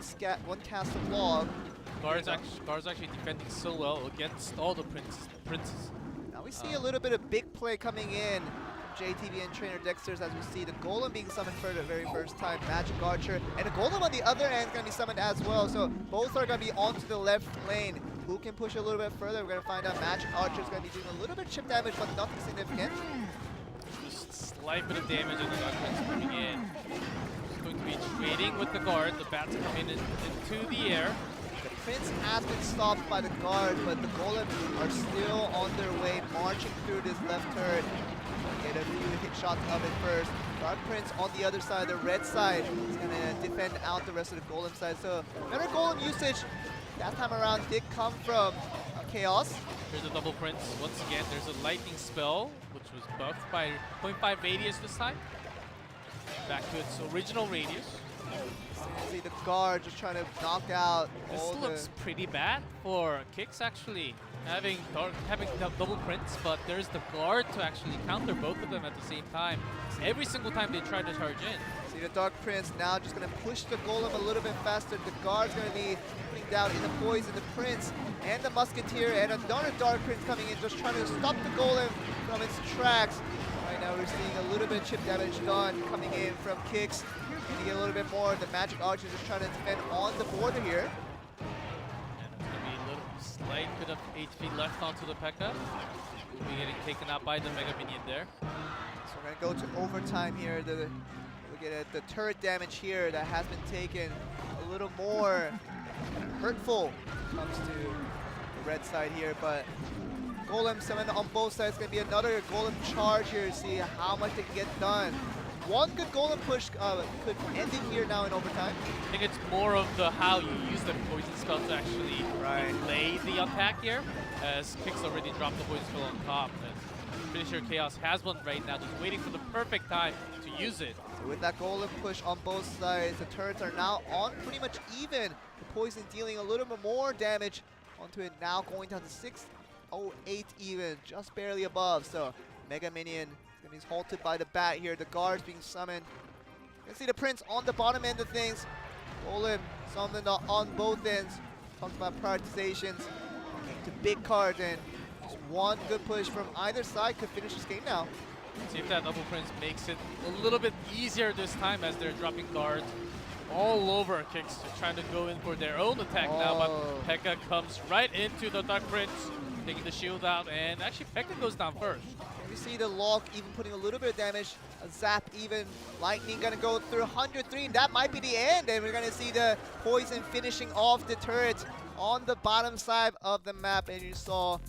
cast of log. Guards actually defending so well against all the princes. Now we see a little bit of big play coming in. JayTV and trainer Dexterz, as we see the Golem being summoned for the very first time, Magic Archer, and the Golem on the other end is going to be summoned as well. So both are going to be onto the left lane. Who can push a little bit further? We're going to find out. Magic Archer is going to be doing a little bit of chip damage, but nothing significant. Just slight bit of damage, and the Dark Prince coming in. Just going to be trading with the guard. The bats coming into the air. The Prince has been stopped by the guard, but the Golem are still on their way, marching through this left turret. Get a few hit shots of it first. Dark Prince on the other side, the red side, is going to defend out the rest of the Golem side. So better Golem usage that time around did come from Chaos. Here's a double Prince. Once again, there's a lightning spell, which was buffed by 0.5 radius this time. Back to its original radius. See the guard just trying to knock out This all looks pretty bad for KIX actually. Having double Prince, but there's the guard to actually counter both of them at the same time. Every single time they try to charge in. See the Dark Prince now just going to push the Golem a little bit faster. The guard's going to be putting down in the poison the Prince and the Musketeer, and another Dark Prince coming in just trying to stop the Golem from its tracks. Right now we're seeing a little bit of chip damage done coming in from KIX. Going to get a little bit more. The Magic Archer just trying to defend on the border here. Slight bit of HP left onto the P.E.K.K.A. Will be getting taken out by the Mega Minion there. So we're going to go to overtime here. Look at the turret damage here that has been taken a little more hurtful comes to the red side here. But Golem 7 on both sides. Going to be another Golem charge here to see how much they can get done. One good Golem push could end it here now in overtime. I think it's more of the how you use the poison spell to actually delay the attack here, as KIX already dropped the poison spell on top. I'm pretty sure Chaos has one right now, just waiting for the perfect time to use it. So with that Golem push on both sides, the turrets are now on pretty much even. The poison dealing a little bit more damage onto it, now going down to 608 even, just barely above. So Mega Minion. And he's halted by the bat here. The guard's being summoned. You can see the Prince on the bottom end of things. Golem summoned on both ends. Talked about prioritizations. Came to big cards, and just one good push from either side could finish this game now. See if that double Prince makes it a little bit easier this time, as they're dropping guards all over KIX to trying to go in for their own attack now. But P.E.K.K.A. comes right into the Dark Prince, taking the shield out, and actually P.E.K.K.A. goes down first. You see the lock even putting a little bit of damage. A zap even. Lightning gonna go through 103, and that might be the end. And we're gonna see the poison finishing off the turret on the bottom side of the map. And you saw,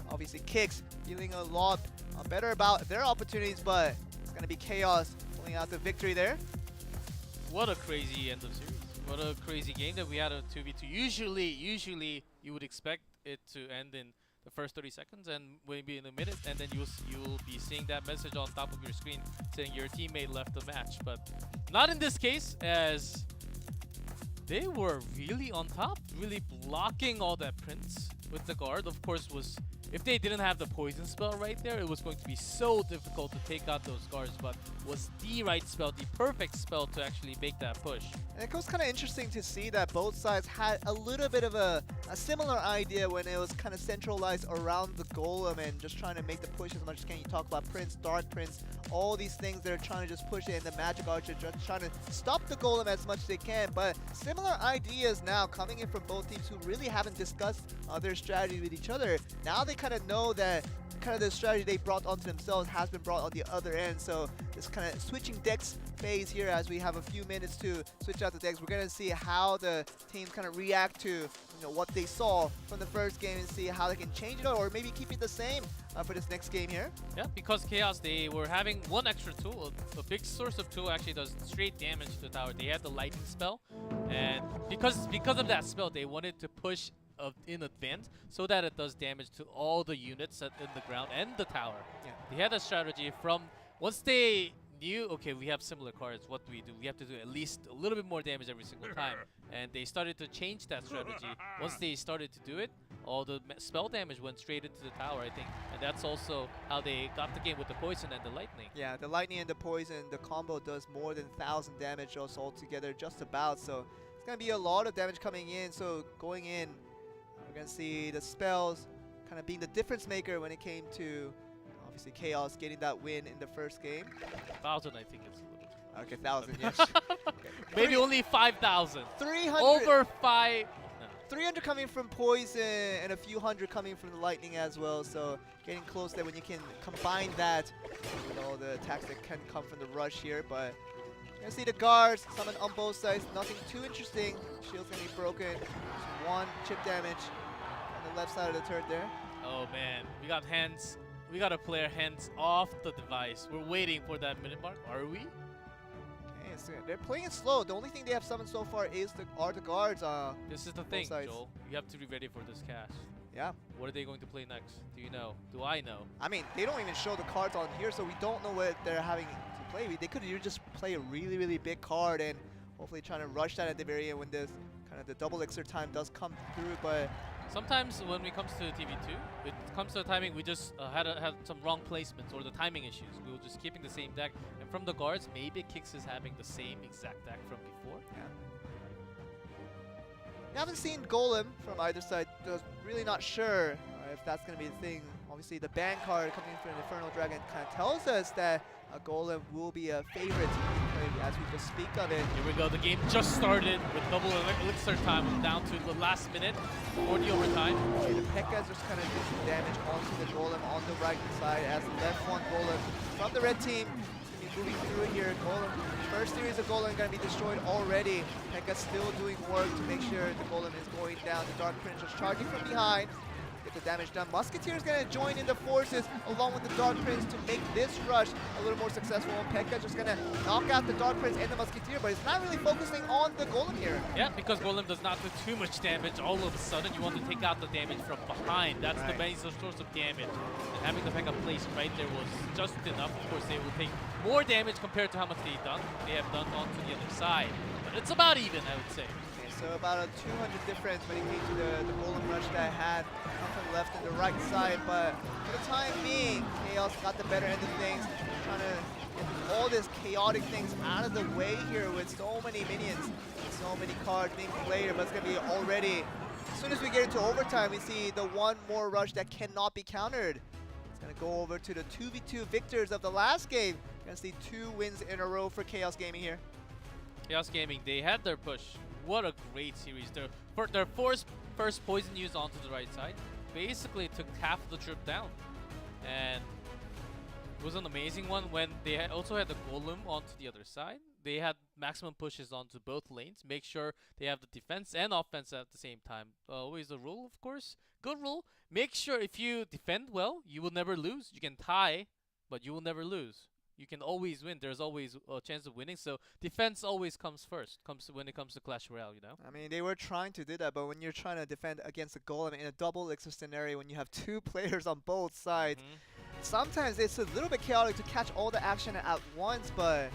obviously, KIX feeling a lot better about their opportunities, but it's gonna be Chaos pulling out the victory there. What a crazy end of series. What a crazy game that we had a 2v2. Usually you would expect it to end in the first 30 seconds and maybe in a minute, and then you'll be seeing that message on top of your screen saying your teammate left the match. But not in this case, as they were really on top, really blocking all that Prince with the guard. Of course, if they didn't have the poison spell right there, it was going to be so difficult to take out those guards, but was the right spell, the perfect spell to actually make that push. And it was kind of interesting to see that both sides had a little bit of a similar idea when it was kind of centralized around the Golem and just trying to make the push as much as can. You talk about Prince, Dark Prince, all these things they're trying to just push it, and the Magic Archer just trying to stop the Golem as much as they can. But similar ideas now coming in from both teams who really haven't discussed their strategy with each other. Now they kind of know that kind of the strategy they brought onto themselves has been brought on the other end. So this kind of switching decks phase here, as we have a few minutes to switch out the decks. We're going to see how the teams kind of react to what they saw from the first game and see how they can change it or maybe keep it the same for this next game here. Yeah, because Chaos, they were having one extra tool. A big source of tool actually does straight damage to the tower. They had the lightning spell, and because of that spell, they wanted to push in advance so that it does damage to all the units in the ground and the tower. Yeah. They had a strategy from once they knew, okay, we have similar cards, what do? We have to do at least a little bit more damage every single time. And they started to change that strategy. Once they started to do it, all the spell damage went straight into the tower, I think. And that's also how they got the game with the poison and the lightning. Yeah, the lightning and the poison, the combo does more than 1,000 damage also altogether, just about. So it's going to be a lot of damage coming in. So going in, we're going to see the spells kind of being the difference maker when it came to, obviously, Chaos getting that win in the first game. 1,000, I think it's a little. Okay, 1,000, yes. Okay. Maybe only 5,000. 300. Over 5. No. 300 coming from poison and a few hundred coming from the lightning as well. So getting close there when you can combine that with all the attacks that can come from the rush here. But you're going to see the guards summon on both sides. Nothing too interesting. Shield's going to be broken. Just one chip damage on the left side of the turret there. Oh man, we got hands We got a player hands off the device. We're waiting for that minute mark. Are we? Okay, so they're playing it slow. The only thing they have summoned so far are the guards. This is the thing, sides. Joel. You have to be ready for this cast. Yeah. What are they going to play next? Do you know? Do I know? I mean, they don't even show the cards on here, so we don't know what they're having to play. They could just play a really, really big card and hopefully trying to rush that at the very end when this kind of the double elixir time does come through. But sometimes when it comes to TV2, it comes to the timing, we just had some wrong placements or the timing issues. We were just keeping the same deck. And from the guards, maybe KIX is having the same exact deck from before. Yeah. We haven't seen Golem from either side. Just really not sure if that's going to be the thing. Obviously, the ban card coming in for an Infernal Dragon kind of tells us that a Golem will be a favorite to be played as we just speak of it. Here we go. The game just started with double elixir time down to the last minute for the overtime. Okay, the P.E.K.K.A just kind of did some damage onto the Golem on the right side as the left one Golem from the red team is going to be moving through here. Golem, first series of Golem going to be destroyed already. P.E.K.K.A still doing work to make sure the Golem is going down. The Dark Prince just charging from behind. Get the damage done. Musketeer is going to join in the forces along with the Dark Prince to make this rush a little more successful. P.E.K.K.A just going to knock out the Dark Prince and the Musketeer, but it's not really focusing on the Golem here. Yeah, because Golem does not do too much damage. All of a sudden, you want to take out the damage from behind. That's the main source of damage. And having the P.E.K.K.A placed right there was just enough. Of course, they will take more damage compared to how much they have done onto the other side. But it's about even, I would say. So about a 200 difference when it came to the Golem rush that had come from the left and the right side, but for the time being, Chaos got the better end of things, trying to get all this chaotic things out of the way here with so many minions, so many cards being played, but it's going to be already, as soon as we get into overtime, we see the one more rush that cannot be countered. It's going to go over to the 2v2 victors of the last game. Going to see 2 wins in a row for Chaos Gaming here. Chaos Gaming, they had their push. What a great series. Their first poison use onto the right side basically took half the trip down. And it was an amazing one when they also had the Golem onto the other side. They had maximum pushes onto both lanes. Make sure they have the defense and offense at the same time. Always a rule, of course. Good rule. Make sure if you defend well, you will never lose. You can tie, but you will never lose. You can always win. There's always a chance of winning. So defense always comes first. When it comes to Clash Royale, you know. I mean, they were trying to do that, but when you're trying to defend against a Golem in a double elixir scenario, when you have 2 players on both sides, sometimes it's a little bit chaotic to catch all the action at once. But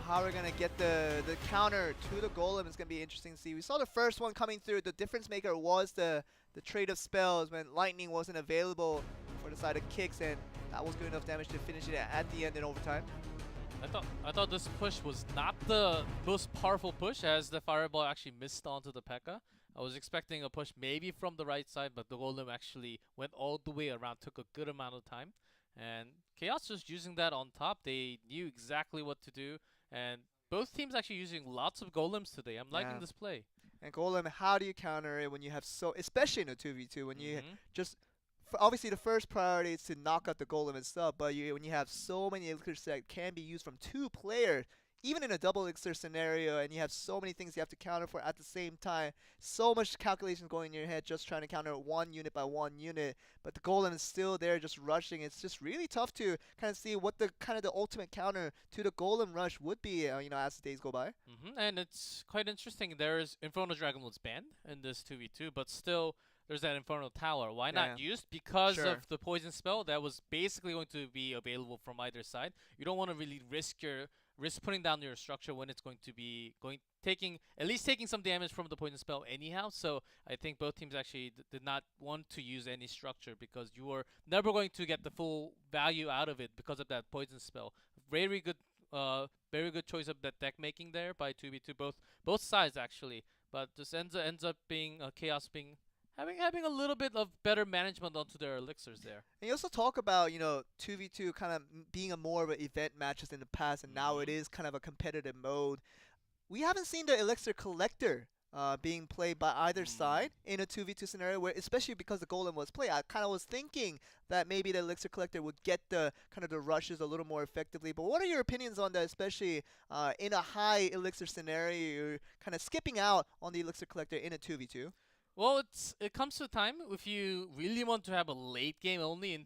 how we're gonna get the counter to the Golem is gonna be interesting to see. We saw the first one coming through. The difference maker was the trade of spells when Lightning wasn't available for the side of KIX, and that was good enough damage to finish it at the end in overtime. I thought this push was not the most powerful push, as the fireball actually missed onto the P.E.K.K.A. I was expecting a push maybe from the right side, but the Golem actually went all the way around, took a good amount of time. And Chaos just using that on top. They knew exactly what to do, and both teams actually using lots of Golems today. I'm liking this play. And Golem, how do you counter it when you have especially in a 2v2, when you just obviously the first priority is to knock out the Golem itself, but when you have so many elixirs that can be used from 2 players, even in a double elixir scenario, and you have so many things you have to counter for at the same time, so much calculations going in your head just trying to counter 1 unit by 1 unit, but the Golem is still there just rushing. It's just really tough to kind of see what the ultimate counter to the Golem rush would be, you know, as the days go by. And it's quite interesting. There's Infernal Dragon was banned in this 2v2, but still there's that Infernal Tower. Why not used? Because of the poison spell that was basically going to be available from either side. You don't want to really risk putting down your structure when it's going to be taking some damage from the poison spell anyhow. So I think both teams actually did not want to use any structure because you are never going to get the full value out of it because of that poison spell. Very good choice of that deck making there by 2v2, both sides actually. But this ends up being Chaos being having a little bit of better management onto their elixirs there. And you also talk about, you know, 2v2 kind of being a more of an event matches in the past, and now it is kind of a competitive mode. We haven't seen the Elixir Collector being played by either side in a 2v2 scenario, where especially because the Golem was played. I kind of was thinking that maybe the Elixir Collector would get the rushes a little more effectively. But what are your opinions on that, especially in a high Elixir scenario? You're kind of skipping out on the Elixir Collector in a 2v2. Well, it comes to a time if you really want to have a late game only in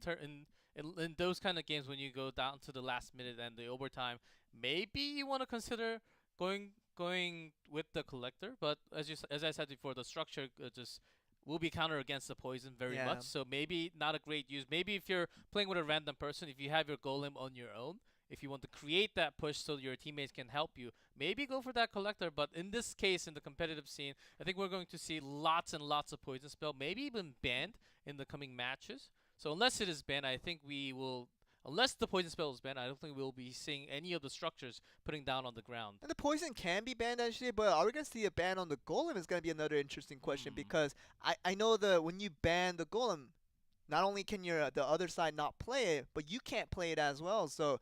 in those kind of games when you go down to the last minute and the overtime, maybe you want to consider going with the collector. But as I said before, the structure just will be counter against the poison very Yeah. much. So maybe not a great use. Maybe if you're playing with a random person, if you have your golem on your own, if you want to create that push so your teammates can help you, maybe go for that collector. But in this case, in the competitive scene, I think we're going to see lots and lots of poison spell, maybe even banned in the coming matches. So unless it is banned, I think we will. Unless the poison spell is banned, I don't think we'll be seeing any of the structures putting down on the ground. And the poison can be banned actually, but are we gonna see a ban on the golem is gonna be another interesting question because I know when you ban the golem, not only can the other side not play it, but you can't play it as well. So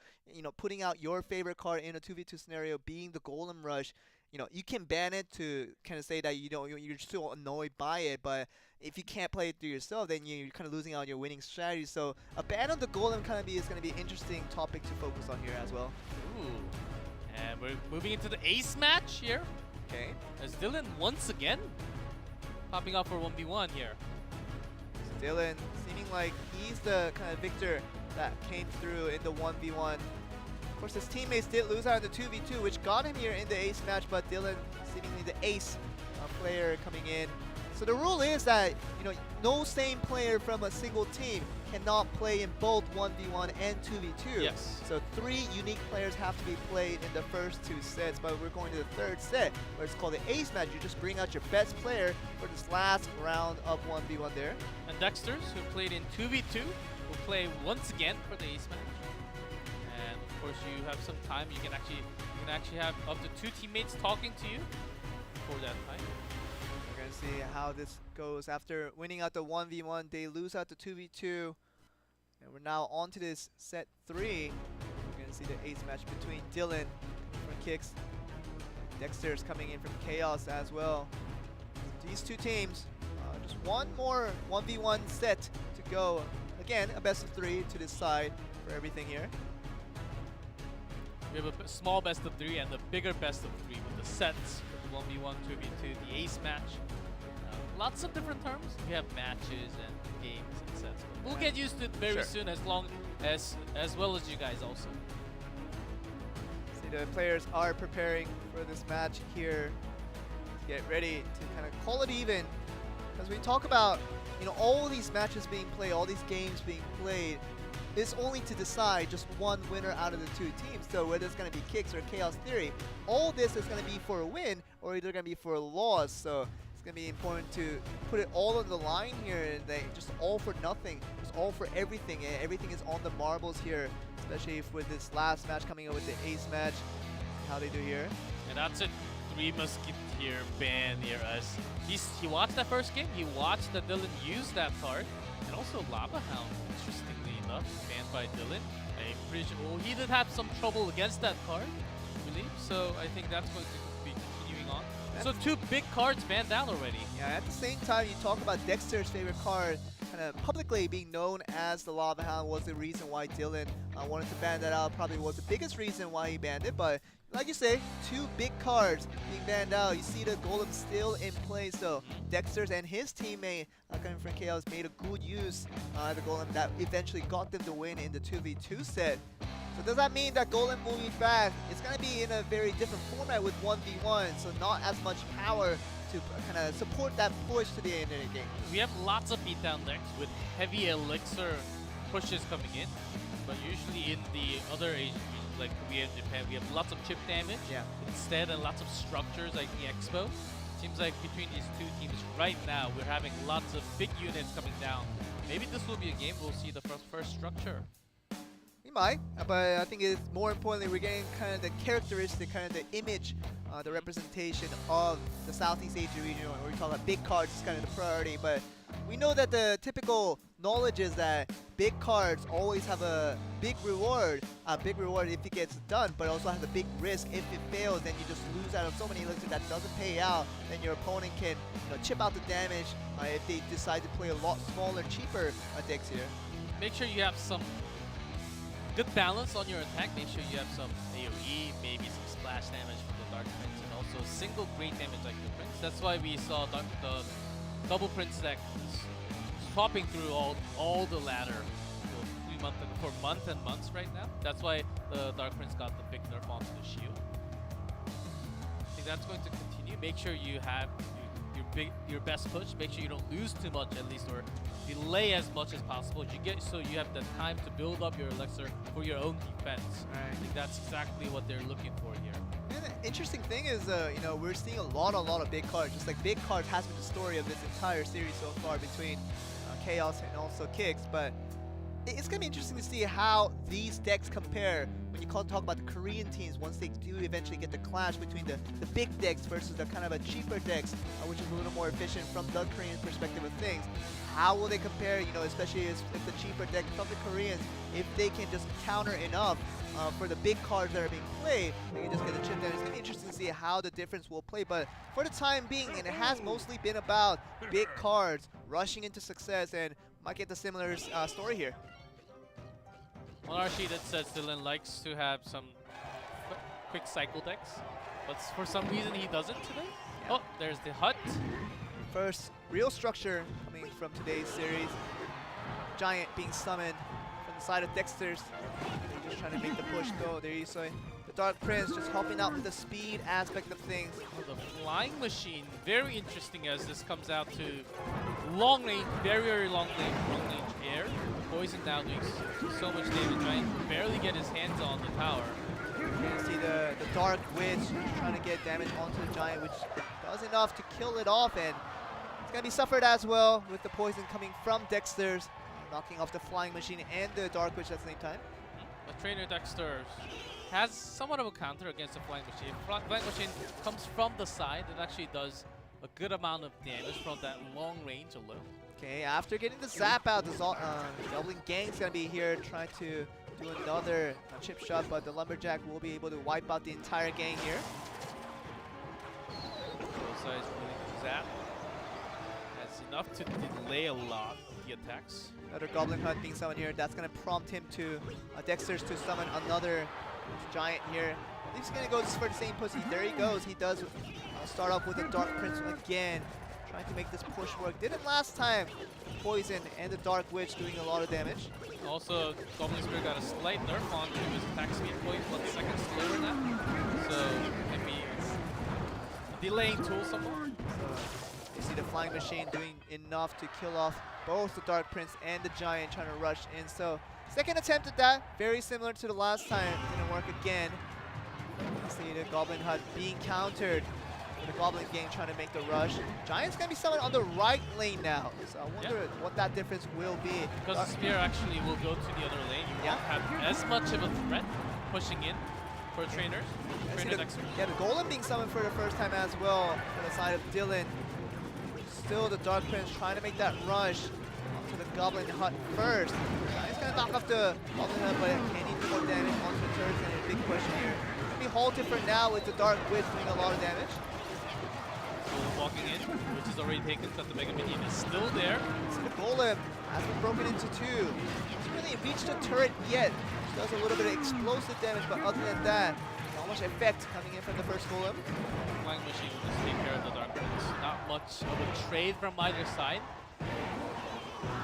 putting out your favorite card in a 2v2 scenario, being the golem rush, you can ban it to kind of say that you're still annoyed by it, but if you can't play it through yourself, then you're kind of losing out on your winning strategy. So a ban on the golem is going to be an interesting topic to focus on here as well. Ooh. And we're moving into the ace match here. Okay. As Dylan once again popping up for 1v1 here. So Dylan seeming like he's the kind of victor that came through in the 1v1. Of course, his teammates did lose out in the 2v2, which got him here in the ace match, but Dylan seemingly the ace player coming in. So the rule is that no same player from a single team cannot play in both 1v1 and 2v2. Yes. So 3 unique players have to be played in the first 2 sets, but we're going to the 3rd set where it's called the ace match. You just bring out your best player for this last round of 1v1 there. And Dexterz, who played in 2v2, will play once again for the ace match. And of course, you have some time. You can actually have up to 2 teammates talking to you for that time. We're going to see how this goes. After winning out the 1v1, they lose out the 2v2. And we're now on to this set 3. We're going to see the ace match between Dylan from KIX, Dexterz coming in from Chaos as well. These 2 teams, just one more 1v1 set to go. Again, a best of 3 to decide for everything here. We have a small best of 3 and the bigger best of 3 with the sets, with the 1v1, 2v2, the ace match. Lots of different terms. We have matches and games and sets. But we'll get used to it very soon, as well as you guys also. See, the players are preparing for this match here to get ready to kind of call it even. As we talk about, all these matches being played, all these games being played, it's only to decide just one winner out of the 2 teams. So whether it's going to be KIX or Chaos Theory, all this is going to be for a win or either going to be for a loss. So it's going to be important to put it all on the line here, and just all for nothing, just all for everything. And everything is on the marbles here, especially with this last match coming up with the ace match. How they do here. And that's a 3 Musketeer ban here. As he watched that first game, he watched that Dylan use that card, and also Lava Hound, interestingly enough, banned by Dylan. I'm pretty sure he did have some trouble against that card, I believe. So I think that's going to be continuing on. So 2 big cards banned out already. Yeah, at the same time, you talk about Dexter's favorite card kind of publicly being known as the Lava Hound was the reason why Dylan wanted to ban that out. Probably was the biggest reason why he banned it, but like you say, 2 big cards being banned out. You see the Golem still in play, so Dexterz and his teammate coming from Chaos made a good use of the Golem that eventually got them the win in the 2v2 set. So does that mean that Golem moving back, it's going to be in a very different format with 1v1, so not as much power to kind of support that push to the end of the game. We have lots of beatdown decks with heavy elixir pushes coming in, but usually in the other Asian regions like Korea and Japan, we have lots of chip damage instead and lots of structures like the Expo. Seems like between these 2 teams right now, we're having lots of big units coming down. Maybe this will be a game we'll see the first structure. We might, but I think it's more importantly we're getting kind of the characteristic, kind of the image, the representation of the Southeast Asia region, where we talk about big cards is kind of the priority. But we know that the typical knowledge is that big cards always have a big reward if it gets done, but also has a big risk if it fails. Then you just lose out on so many elixirs that doesn't pay out. Then your opponent can chip out the damage if they decide to play a lot smaller, cheaper decks here. Make sure you have some good balance on your attack. Make sure you have some AoE, maybe some splash damage from the Dark Prince, and also single great damage like the Prince. That's why we saw the double Prince deck swapping through all the ladder. So months and months right now. That's why the Dark Prince got the big nerf onto the shield. I think that's going to continue. Make sure you have your best push. Make sure you don't lose too much at least, or delay as much as possible. So you have the time to build up your elixir for your own defense. Right. I think that's exactly what they're looking for here. And the interesting thing is, you know, we're seeing a lot of big cards. Just like big cards has been the story of this entire series so far between Chaos and also KIX. But it's going to be interesting to see how these decks compare when you talk about the Korean teams once they do eventually get the clash between the big decks versus the kind of a cheaper decks, which is a little more efficient from the Korean perspective of things. How will they compare, you know, especially if the cheaper deck from the Koreans, if they can just counter enough for the big cards that are being played, they can just get the chip down. It's going to be interesting to see how the difference will play. But for the time being, and it has mostly been about big cards rushing into success, and might get the similar story here. On our sheet it says Dylan likes to have some quick cycle decks, but for some reason he doesn't today. Yeah. Oh, there's the hut. First real structure coming from today's series. Giant being summoned from the side of Dexterz. They're just trying to make the push go. There you see the Dark Prince just helping out with the speed aspect of things. Oh, the flying machine, very interesting as this comes out to long range, very long range air. Poison now doing so much damage. Giant will barely get his hands on the tower. You can see the Dark Witch trying to get damage onto the Giant, which does enough to kill it off, and it's going to be suffered as well with the poison coming from Dexterz, knocking off the flying machine and the Dark Witch at the same time. The trainer Dexterz has somewhat of a counter against the flying machine. Flying machine comes from the side. It actually does a good amount of damage from that long range alone. Okay, after getting the zap out, the Goblin Gang's going to be here trying to do another chip shot, but the Lumberjack will be able to wipe out the entire gang here. Both sides really zap. That's enough to delay a lot of the attacks. Another Goblin Hunt being summoned here. That's going to prompt him to Dexterz to summon another Giant here. I think he's going to go just for the same pussy. There he goes. He does start off with the Dark Prince again, trying to make this push work. Didn't last time. Poison and the Dark Witch doing a lot of damage. Also, Goblin Spirit got a slight nerf on to his attack speed, 0.1 seconds slower now. So, can be a delaying tool somewhat. So, you see the Flying Machine doing enough to kill off both the Dark Prince and the Giant, trying to rush in. So, second attempt at that, very similar to the last time. Didn't work again. You see the Goblin Hut being countered. The Goblin Gang trying to make the rush. Giant's going to be summoned on the right lane now. So I wonder what that difference will be. Because the Spear actually will go to the other lane. You won't have as much of a threat pushing in for trainers. The Golem being summoned for the first time as well on the side of Dylan. Still the Dark Prince trying to make that rush onto the Goblin Hut first. Giant's going to knock off the Goblin Hut, but can he do more damage onto the turrets, and a big push here. Going to be halted for now with the Dark Witch doing a lot of damage. Walking in, which is already taken because the Mega Minion is still there. So the Golem has been broken into two. Hasn't really reached the turret yet. Which does a little bit of explosive damage, but other than that, not much effect coming in from the first Golem. Flying Machine will just take care of the Dark Prince. Not much of a trade from either side.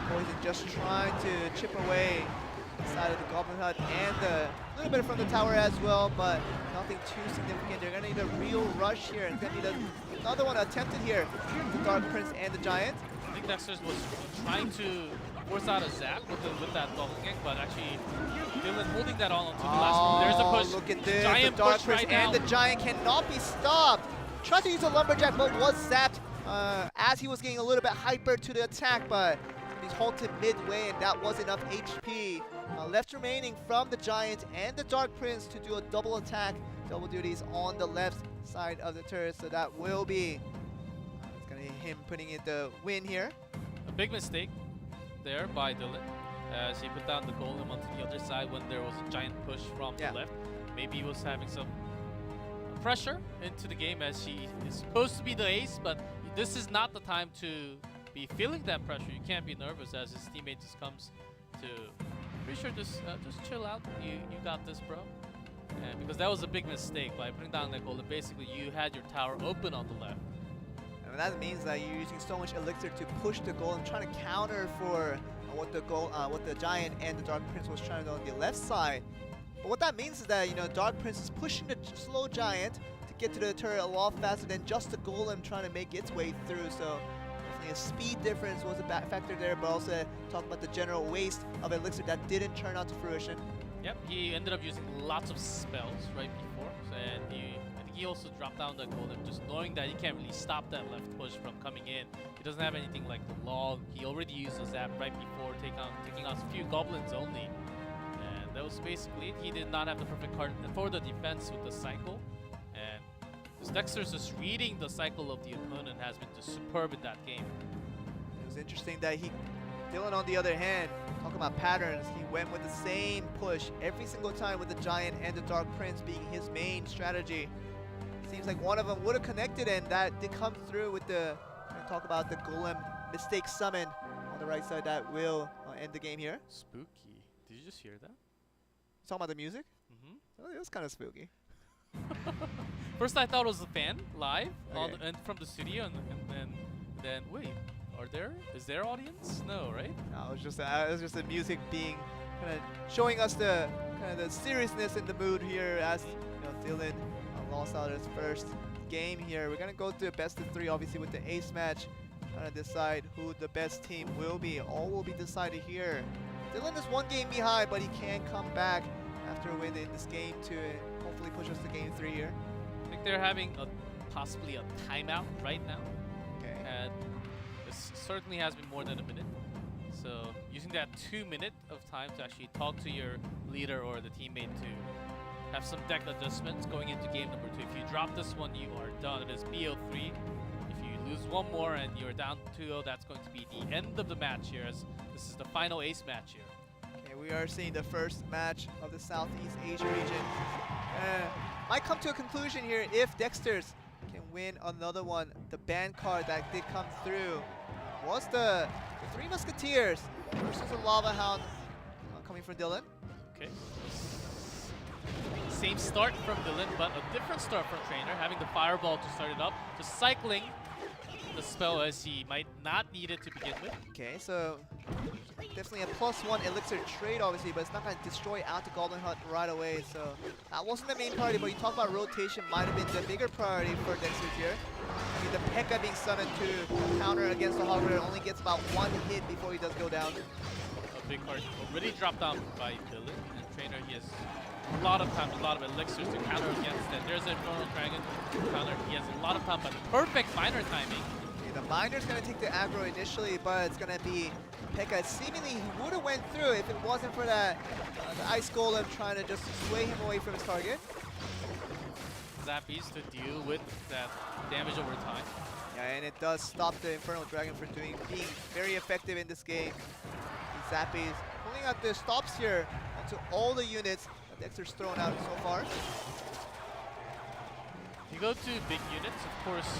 Poison just trying to chip away the side of the Goblin Hut and a little bit from the tower as well, but nothing too significant. They're going to need a real rush here. It's going to be another one attempted here, the Dark Prince and the Giant. I think Dexterz was trying to force out a zap with that Goblin Gang, but actually Dylan holding that on until the last one. There's a push. Look at this. Giant the Dark push Prince right and now. the Giant cannot be stopped. Tried to use a Lumberjack, but was zapped as he was getting a little bit hyper to the attack, but he's halted midway, and that was enough HP left remaining from the Giant and the Dark Prince to do a double attack, double duties on the left side of the turret. So that will be it's gonna be him putting in the win here. A big mistake there by Dylan as he put down the Golem onto the other side when there was a giant push from the left. Maybe he was having some pressure into the game as he is supposed to be the ace, but this is not the time to be feeling that pressure. You can't be nervous as his teammate just comes to pretty sure just chill out. You got this, bro. And because that was a big mistake by putting down that Golem. Basically, you had your tower open on the left. And that means that you're using so much elixir to push the Golem, trying to counter for what the Giant and the Dark Prince was trying to do on the left side. But what that means is that, you know, Dark Prince is pushing the slow Giant to get to the turret a lot faster than just the Golem trying to make its way through. So definitely a speed difference was a factor there, but also talk about the general waste of Elixir that didn't turn out to fruition. Yep, he ended up using lots of spells right before, and I think he also dropped down the Golem just knowing that he can't really stop that left push from coming in. He doesn't have anything like the log. He already used the zap right before taking on a few goblins only. And that was basically it. He did not have the perfect card for the defense with the cycle. And this Dexterz just reading the cycle of the opponent has been just superb in that game. It was interesting that Dylan on the other hand, talking about patterns, he went with the same push every single time with the Giant and the Dark Prince being his main strategy. Seems like one of them would have connected, and that did come through with the, talk about the Golem mistake summon on the right side that will end the game here. Spooky. Did you just hear that? Talking about the music? Mm-hmm. Oh, it was kind of spooky. First I thought it was a fan live and from the studio, and then wait, is there audience? No, right? No, it was just the music being kind of showing us the kind of the seriousness in the mood here as, you know, Dylan lost out his first game here. We're gonna go to a best of 3, obviously, with the ace match, trying to decide who the best team will be. All will be decided here. Dylan is 1 game behind, but he can come back after winning this game to hopefully push us to game 3 here. I think they're having possibly a timeout right now. Okay. And this certainly has been more than a minute. So using that 2 minute of time to actually talk to your leader or the teammate to have some deck adjustments going into game number 2. If you drop this one, you are done. It is BO3. If you lose one more and you're down 2-0, that's going to be the end of the match here, as this is the final ace match here. Okay, we are seeing the first match of the Southeast Asia region. Might come to a conclusion here if Dexterz can win another one. The ban card that did come through was the 3 Musketeers versus a Lava Hound coming from Dylan. Okay. Same start from Dylan, but a different start from Trainer, having the Fireball to start it up, just cycling the spell as he might not need it to begin with. Okay, so definitely a +1 Elixir trade, obviously, but it's not going to destroy out the Goblin Hut right away, so that wasn't the main priority, but you talk about rotation might have been the bigger priority for Dexterz here. I mean, the P.E.K.K.A being summoned to counter against the Hog Rider only gets about 1 hit before he does go down. A big card already dropped down by Dylan, and Trainer, he has a lot of time, a lot of elixirs to counter against it. There's a Normal Dragon counter. He has a lot of time, but perfect miner timing. Okay, the miner's going to take the aggro initially, but it's going to be P.E.K.K.A. Seemingly he would have went through if it wasn't for that the Ice Golem trying to just sway him away from his target. Zappies to deal with that damage over time. Yeah, and it does stop the Infernal Dragon from being very effective in this game. The Zappies pulling out the stops here onto all the units that Dexterz thrown out so far. You go to big units, of course.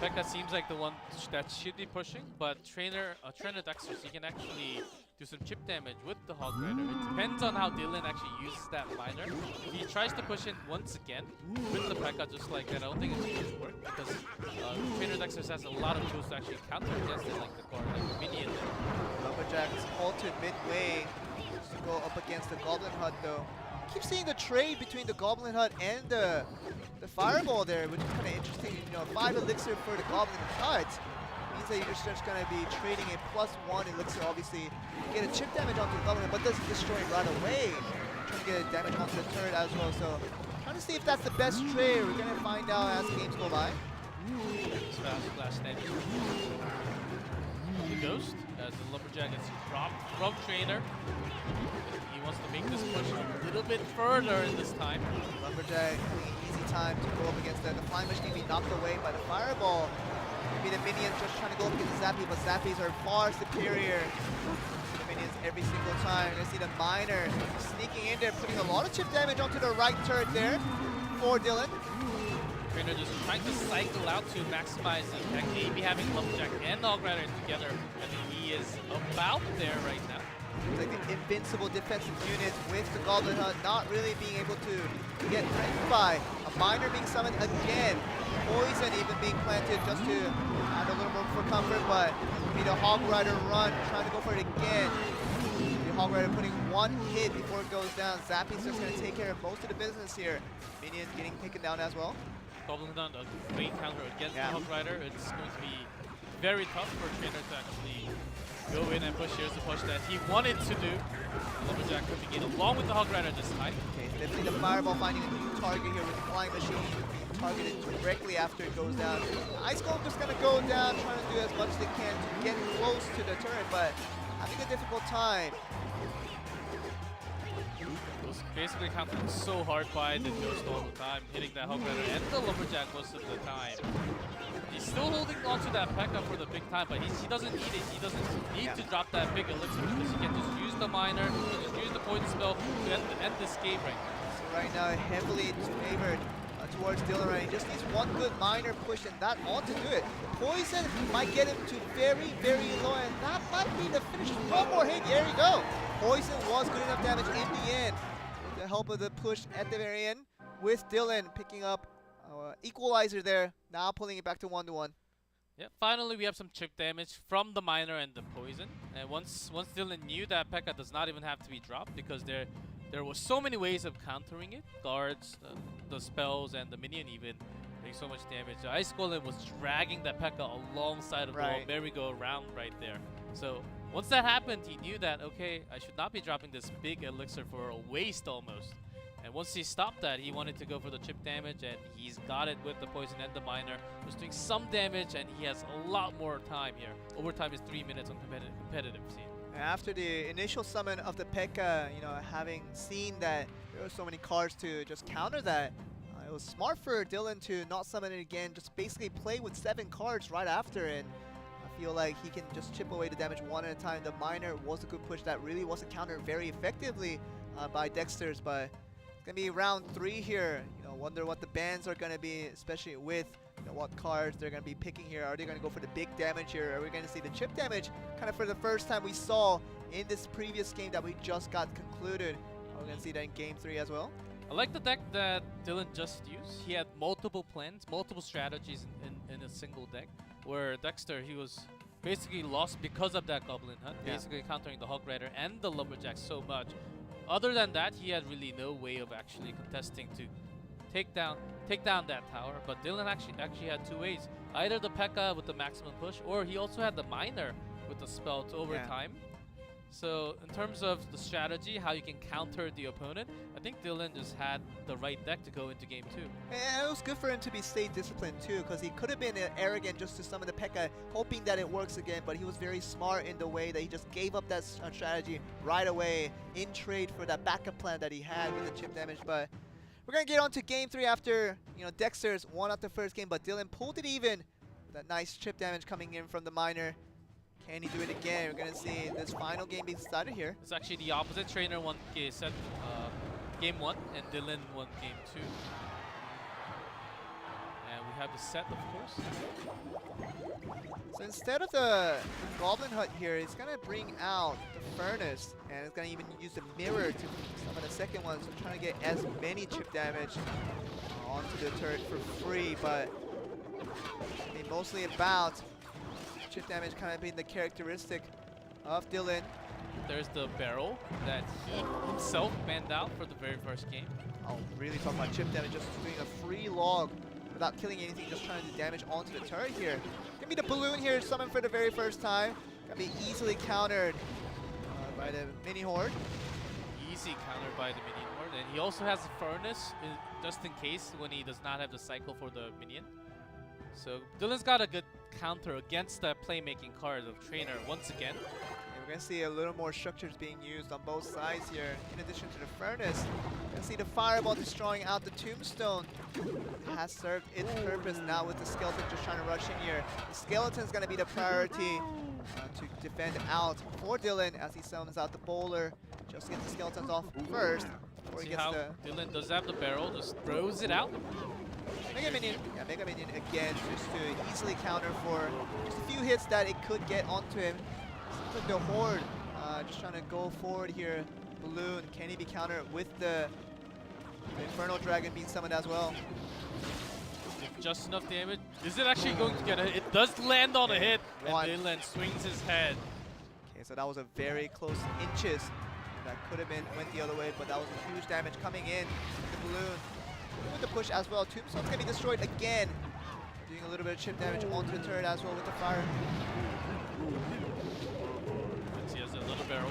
P.E.K.K.A seems like the one that should be pushing, but Trainer Dexterz, he can actually do some chip damage with the Hog Rider. It depends on how Dylan actually uses that miner. If he tries to push in once again with the P.E.K.K.A just like that, I don't think it's going to work, because Trainer Dexterz has a lot of tools to actually counter against it, like the core, like the minion. Lumberjack's halted midway to go up against the Goblin Hut though. Keep seeing the trade between the Goblin Hut and the Fireball there, which is kind of interesting. You know, 5 elixir for the Goblin Hut means that you're just going to be trading a +1 elixir, obviously, to get a chip damage onto the Goblin Hut, but doesn't destroy it right away. Trying to get a damage onto the turret as well. So, trying to see if that's the best trade. We're going to find out as games go by. Flash damage. The Ghost, as the Lumberjack gets dropped from Trainer. He wants to make this push a little bit further in this time. Lumberjack having an easy time to go up against that. The Flying Machine being knocked away by the Fireball. Maybe the minions just trying to go up against the Zappy, but Zappies are far superior to the minions every single time. You're gonna see the Miner sneaking in there, putting a lot of chip damage onto the right turret there for Dylan. Trainer just trying to cycle out to maximize the attack. Maybe having Lumberjack and Hog Rider together. I think he is about there right now. It's like the invincible defensive unit with the Goblin Hut not really being able to get threatened by a Miner being summoned again. Poison even being planted just to add a little more for comfort, but the Hog Rider run, trying to go for it again. The Hog Rider putting one hit before it goes down. Zappy's just going to take care of most of the business here. Minion getting taken down as well. Goblin done a great counter against the Hog Rider. It's going to be very tough for Trainer to actually go in and push. Here's the push that he wanted to do. Lumberjack coming in along with the Hog Rider this time. Okay, definitely the Fireball finding a new target here with the Flying Machine. Targeted directly after it goes down. Ice Golem just going to go down, trying to do as much as they can to get close to the turret, but having a difficult time. Was basically countering so hard by the Ghost all the time, hitting that Hog Rider and the Lumberjack most of the time. He's still holding on to that P.E.K.K.A for the big time, but he doesn't need it. He doesn't need to drop that big elixir because he can just use the Miner, he can just use the Poison Spell to end this game right now. So right now, heavily favored towards Dylan right. He just needs one good Miner push and that ought to do it. Poison might get him to very, very low, and that might be the finish. One more hit, there you go. Poison was good enough damage in the end with the help of the push at the very end, with Dylan picking up equalizer there, now pulling it back to 1-1. Yeah, finally we have some chip damage from the Miner and the Poison. And once Dylan knew that P.E.K.K.A does not even have to be dropped because there was so many ways of countering it. Guards, the spells, and the minion even make so much damage. The Ice Golem was dragging that P.E.K.K.A alongside of the whole merry-go-round right there. So once that happened, he knew that, okay, I should not be dropping this big elixir for a waste almost. And once he stopped that, he wanted to go for the chip damage, and he's got it with the Poison and the Miner. Just doing some damage, and he has a lot more time here. Overtime is 3 minutes on competitive scene. After the initial summon of the P.E.K.K.A, having seen that there were so many cards to just counter that, it was smart for Dylan to not summon it again, just basically play with 7 cards right after, and I feel like he can just chip away the damage one at a time. The Miner was a good push that really wasn't countered very effectively by Dexterz, but it's going to be round 3 here. Wonder what the bans are going to be, especially with what cards they're going to be picking here. Are they going to go for the big damage here? Are we going to see the chip damage kind of for the first time we saw in this previous game that we just got concluded? Are we going to see that in game 3 as well? I like the deck that Dylan just used. He had multiple plans, multiple strategies in a single deck, where Dexter, he was basically lost because of that Goblin Hunt, basically countering the Hog Rider and the Lumberjack so much. Other than that, he had really no way of actually contesting to take down that tower, but Dylan actually had 2 ways. Either the P.E.K.K.A with the maximum push, or he also had the Miner with the spell to overtime. So in terms of the strategy, how you can counter the opponent, I think Dylan just had the right deck to go into game 2. And it was good for him to be stay disciplined too, because he could have been arrogant just to summon the P.E.K.K.A, hoping that it works again, but he was very smart in the way that he just gave up that strategy right away in trade for that backup plan that he had with the chip damage. But we're going to get on to game 3 after, Dexterz won out the first game, but Dylan pulled it even. That nice chip damage coming in from the Miner. Can he do it again? We're going to see this final game being started here. It's actually the opposite. Trainer won game 1, and Dylan won game 2. And we have the set, of course. So instead of the Goblin Hut here, it's going to bring out the Furnace, and it's going to even use the Mirror to summon the second one, so trying to get as many chip damage onto the turret for free, but mostly about chip damage kind of being the characteristic of Dylan. There's the barrel that he himself banned out for the very first game. Oh, really talking about chip damage, just doing a free log without killing anything, just trying to do damage onto the turret here. Gonna be the balloon here, summoned for the very first time. Gonna be easily countered by the mini horde. Easy countered by the minion horde, and he also has a furnace just in case when he does not have the cycle for the minion. So Dylan's got a good counter against that playmaking card of Trainer once again. And we're gonna see a little more structures being used on both sides here. In addition to the furnace, we're gonna see the fireball destroying out the tombstone. It has served its purpose now with the skeleton just trying to rush in here. The skeleton's gonna be the priority to defend out for Dylan as he summons out the bowler. Just get the skeletons off first before he gets how the... Dylan does have the barrel, just throws it out. Mega Minion. Yeah, Mega Minion again, just to easily counter for just a few hits that it could get onto him. Seems like the Horde just trying to go forward here. Balloon, can he be countered with the The Infernal Dragon being summoned as well. Just enough damage. Is it actually going to get a hit? It does land on a hit, and One. Dylan swings his head. Okay, so that was a very close inches. That could have been went the other way, but that was a huge damage coming in with the balloon. With the push as well. Tombstone's going to be destroyed again. Doing a little bit of chip damage onto the turret as well with the fire. Let's see, as a little barrel.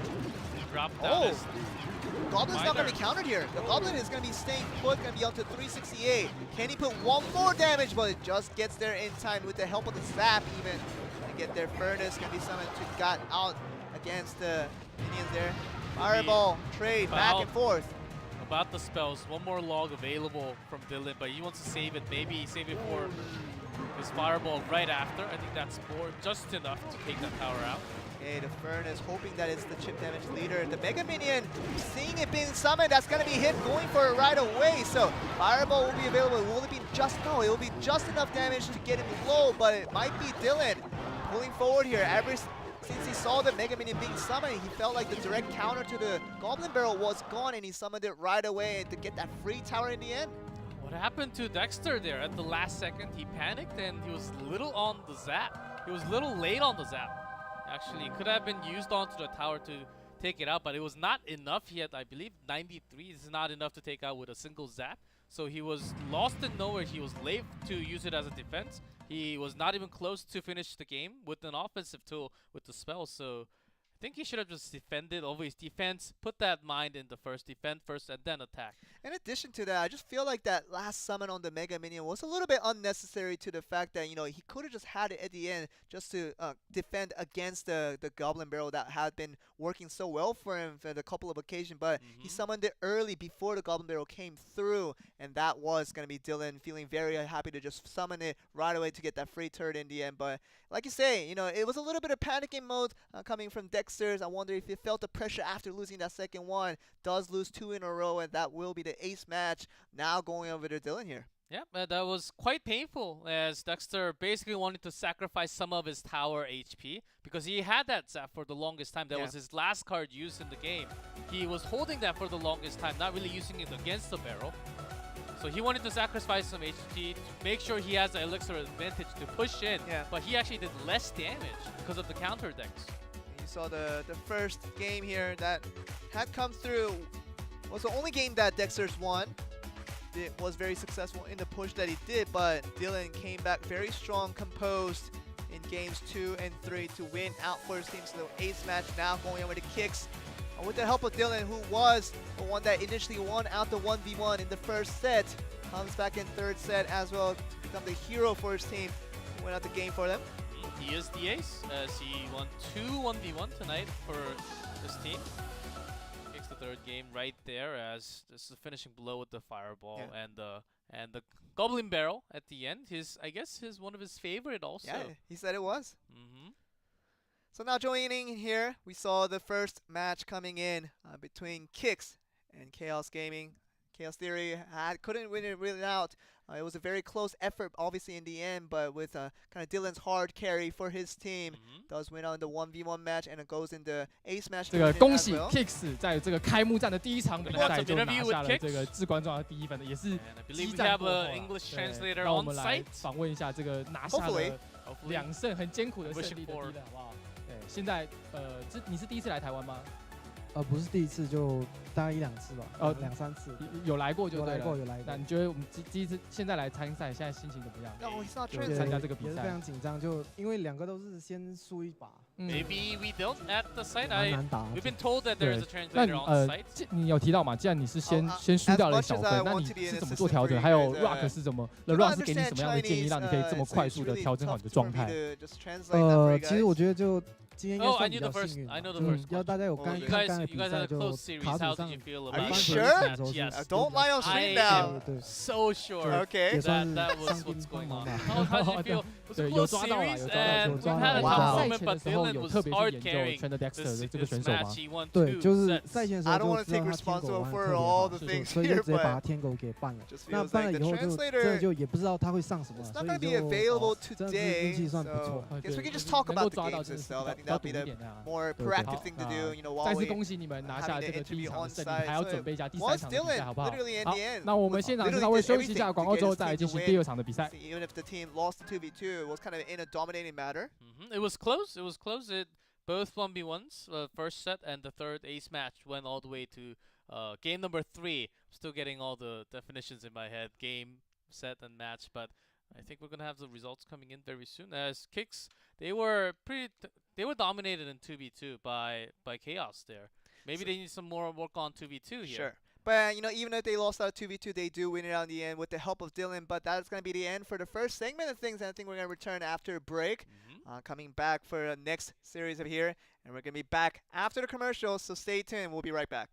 Drop down his Goblin's not going to be countered here. The Goblin is going to be staying put, going to be up to 368. Can he put one more damage? But it just gets there in time with the help of the Zap even. To get their Furnace, going to be summoned to got out against the minions there. Fireball, trade, back and forth. About the spells, one more log available from Dylan, but he wants to save it. Maybe save it for his Fireball right after. I think that's more just enough to take that tower out. Okay, the Furnace hoping that it's the chip damage leader. The Mega Minion, seeing it being summoned, that's going to be hit, going for it right away. So Fireball will be available. Will it be just, no, it will be just enough damage to get him low, but it might be Dylan pulling forward here. Since he saw the Mega Minion being summoned, he felt like the direct counter to the Goblin Barrel was gone, and he summoned it right away to get that free tower in the end. What happened to Dexter there at the last second? He panicked and he was little on the zap. He was little late on the zap. Actually, it could have been used onto the tower to take it out, but it was not enough yet. I believe 93 is not enough to take out with a single zap. So he was lost in nowhere. He was late to use it as a defense. He was not even close to finish the game with an offensive tool with the spell. So I think he should have just defended, always defense, put that mind in the first, defend first, and then attack. In addition to that, I just feel like that last summon on the Mega Minion was a little bit unnecessary to the fact that, you know, he could have just had it at the end just to defend against the Goblin Barrel that had been working so well for him for a couple of occasions, but he summoned it early before the Goblin Barrel came through, and that was going to be Dylan feeling very happy to just summon it right away to get that free turret in the end. But like you say, you know, it was a little bit of panicking mode coming from Dexterz. I wonder if he felt the pressure after losing that second one. Does lose 2 in a row, and that will be the ace match. Now going over to Dylan here. Yeah, that was quite painful, as Dexter basically wanted to sacrifice some of his tower HP because he had that zap for the longest time. That was his last card used in the game. He was holding that for the longest time, not really using it against the barrel. So he wanted to sacrifice some HP to make sure he has the elixir advantage to push in, but he actually did less damage because of the counter decks. You saw the first game here that had come through. Was the only game that Dexterz won. It was very successful in the push that he did, but Dylan came back very strong, composed in games 2 and 3 to win out for his team. So the ace match now going over to KIX. With the help of Dylan, who was the one that initially won out the 1v1 in the first set, comes back in third set as well to become the hero for his team. Win out the game for them. He is the ace, as he won 2 1v1 tonight for his team. Kicks the third game right there, as this is the finishing blow with the fireball and the Goblin Barrel at the end. I guess one of his favorite also. Yeah, he said it was. So now joining in here, we saw the first match coming in between KIX and Chaos Gaming. Chaos Theory couldn't win it really out. It was a very close effort, obviously, in the end, but with kind of Dylan's hard carry for his team, does win out in the 1v1 match, and it goes in the ace match. 这个恭喜 KIX 在这个开幕战的第一场比赛就拿下了这个至关重要的第1分，也是激战过后啊。让我们来访问一下这个拿下了2胜很艰苦的胜利的 Dylan， 好不好？对，现在你是第一次来台湾吗？不是第一次，就大概1、2次吧，2、3次。有来过就对了。有来过。那你觉得我们第一次现在来参赛，现在心情怎么样？参加这个比赛也是非常紧张，就因为2个都是先输1把。Maybe we don't at the site. 难打。We've been told that there is a translator on site. 你有提到嘛？既然你是先输掉了小分，那你是怎么做调整？还有 ROCK 是怎么 ？ROCK 是给你什么样的建议，让你可以这么快速的调整好你的状态？其实我觉得就。今天应该算比较幸运，要大家有看的比赛就卡组上。Are you sure? Don't lie on stream now. So sure. Okay. That was what's going on. How did you feel? It was a 有 close 抓到了， series, 有 and 抓 we've 到 had a 了。 tough 赛 moment, 前 but 的时候 Dylan 有 was 特别 hard 去研究 carrying Trainer Dexter 的这个选手 match. 吗？ He won 对，就 2是 sets. 赛前的时 I 候 don't 就 want to 知道 take 他天狗 responsible 玩 for 特别 all 好， the things 所以就 here, 直接把 but 他天狗给办了。 just 那 feels 办 like 了 the 以后就真的 translator 就也不知道他会上什么， is 所 not 以 going to 就 be available 真的是运 today. 气算不 So 错。 I guess we can just talk 能 about 够 the 抓到 games 真的是 itself. I think that'll be the more proactive thing to do. You know, while 再次 we 恭喜你们拿下 having 这 the 个第一 interview 场 on 的胜利， site. 还要 So 准备一下第 was 三场的比赛， Dylan 好不好？ literally in 好 the end. 那我们现场就稍微休息一下，广告之后再来进行第二场的比赛。 Even if the team lost 2v2, it was kind of in a dominating manner. It was close. It was close. Both 1v1s, first set and the third ace match went all the way to game number 3. Still getting all the definitions in my head. Game, set, and match. But I think we're going to have the results coming in very soon. As KIX, they were dominated in 2v2 by Chaos there. Maybe they need some more work on 2v2 here. Sure. But, you know, even if they lost out 2v2, they do win it out in the end with the help of Dylan. But that's going to be the end for the first segment of things. And I think we're going to return after a break. Coming back for the next series of here. And we're going to be back after the commercials, so stay tuned. We'll be right back.